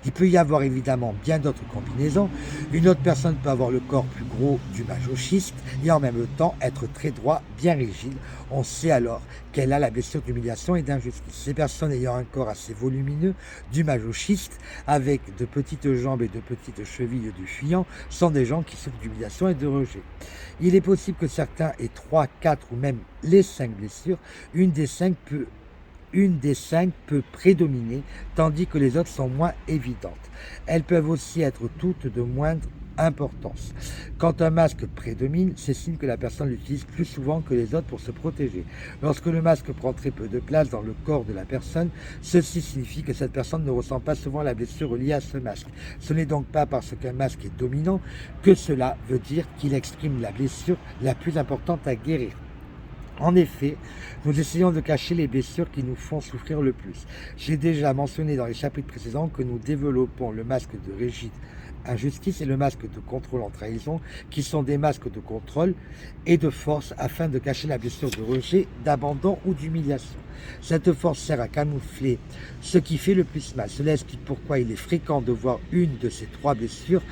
Il peut y avoir évidemment bien d'autres combinaisons. Une autre personne peut avoir le corps plus gros du masochiste et en même temps être très droit, bien rigide. On sait alors qu'elle a la blessure d'humiliation et d'injustice. Ces personnes ayant un corps assez volumineux du masochiste avec de petites jambes et de petites chevilles du fuyant sont des gens qui souffrent d'humiliation et de rejet. Il est possible que certains aient 3, 4 ou même les 5 blessures. Une des 5 peut prédominer, tandis que les autres sont moins évidentes. Elles peuvent aussi être toutes de moindre importance. Quand un masque prédomine, c'est signe que la personne l'utilise plus souvent que les autres pour se protéger. Lorsque le masque prend très peu de place dans le corps de la personne, ceci signifie que cette personne ne ressent pas souvent la blessure liée à ce masque. Ce n'est donc pas parce qu'un masque est dominant que cela veut dire qu'il exprime la blessure la plus importante à guérir. En effet, nous essayons de cacher les blessures qui nous font souffrir le plus. J'ai déjà mentionné dans les chapitres précédents que nous développons le masque de rigide injustice et le masque de contrôle en trahison, qui sont des masques de contrôle et de force afin de cacher la blessure de rejet, d'abandon ou d'humiliation. Cette force sert à camoufler ce qui fait le plus mal. Cela explique pourquoi il est fréquent de voir une de ces 3 blessures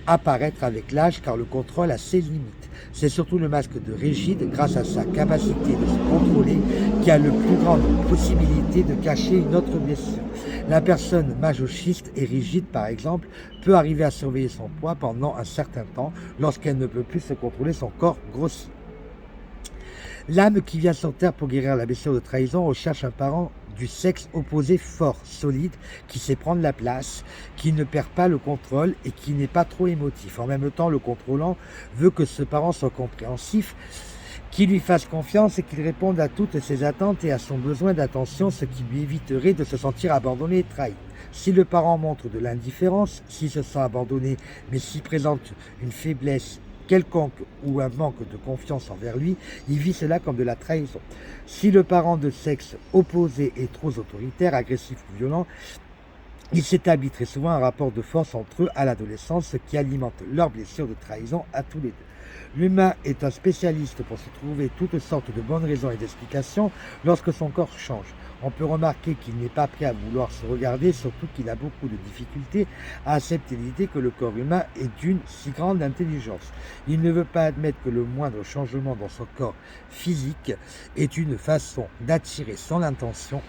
apparaître avec l'âge, car le contrôle a ses limites. C'est surtout le masque de rigide, grâce à sa capacité de se contrôler, qui a le plus grande possibilité de cacher une autre blessure. La personne masochiste et rigide, par exemple, peut arriver à surveiller son poids pendant un certain temps lorsqu'elle ne peut plus se contrôler, son corps grossit. L'âme qui vient sur terre pour guérir la blessure de trahison recherche un parent du sexe opposé fort, solide, qui sait prendre la place, qui ne perd pas le contrôle et qui n'est pas trop émotif. En même temps, le contrôlant veut que ce parent soit compréhensif, qu'il lui fasse confiance et qu'il réponde à toutes ses attentes et à son besoin d'attention, ce qui lui éviterait de se sentir abandonné et trahi. Si le parent montre de l'indifférence, s'il se sent abandonné, mais s'il présente une faiblesse quelconque ou un manque de confiance envers lui, il vit cela comme de la trahison. Si le parent de sexe opposé est trop autoritaire, agressif ou violent, il s'établit très souvent un rapport de force entre eux à l'adolescence, ce qui alimente leur blessure de trahison à tous les deux. L'humain est un spécialiste pour se trouver toutes sortes de bonnes raisons et d'explications lorsque son corps change. On peut remarquer qu'il n'est pas prêt à vouloir se regarder, surtout qu'il a beaucoup de difficultés à accepter l'idée que le corps humain est d'une si grande intelligence. Il ne veut pas admettre que le moindre changement dans son corps physique est une façon d'attirer son attention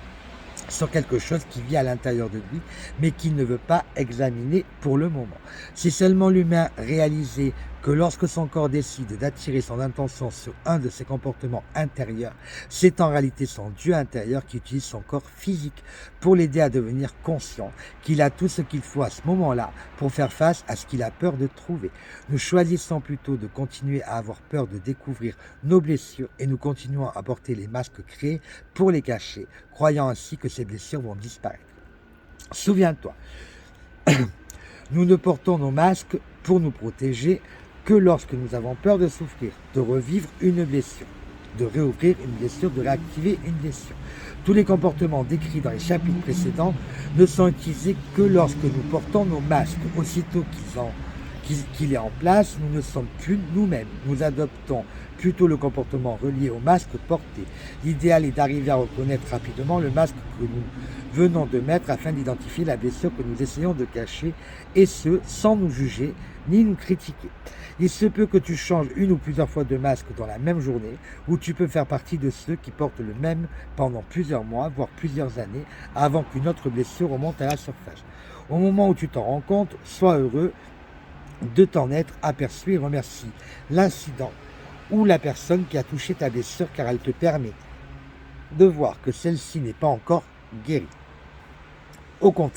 sur quelque chose qui vit à l'intérieur de lui, mais qu'il ne veut pas examiner pour le moment. Si seulement l'humain réalisait que lorsque son corps décide d'attirer son attention sur un de ses comportements intérieurs, c'est en réalité son Dieu intérieur qui utilise son corps physique pour l'aider à devenir conscient qu'il a tout ce qu'il faut à ce moment-là pour faire face à ce qu'il a peur de trouver. Nous choisissons plutôt de continuer à avoir peur de découvrir nos blessures et nous continuons à porter les masques créés pour les cacher, croyant ainsi que ces blessures vont disparaître. Souviens-toi, nous ne portons nos masques pour nous protéger que lorsque nous avons peur de souffrir, de revivre une blessure, de réouvrir une blessure, de réactiver une blessure. Tous les comportements décrits dans les chapitres précédents ne sont utilisés que lorsque nous portons nos masques. Aussitôt qu'il est en place, nous ne sommes plus nous-mêmes. Nous adoptons plutôt le comportement relié au masque porté. L'idéal est d'arriver à reconnaître rapidement le masque que nous venons de mettre afin d'identifier la blessure que nous essayons de cacher, et ce, sans nous juger ni nous critiquer. Il se peut que tu changes une ou plusieurs fois de masque dans la même journée, ou tu peux faire partie de ceux qui portent le même pendant plusieurs mois, voire plusieurs années, avant qu'une autre blessure remonte à la surface. Au moment où tu t'en rends compte, sois heureux de t'en être aperçu et remercie l'incident ou la personne qui a touché ta blessure, car elle te permet de voir que celle-ci n'est pas encore guérie. Au contraire,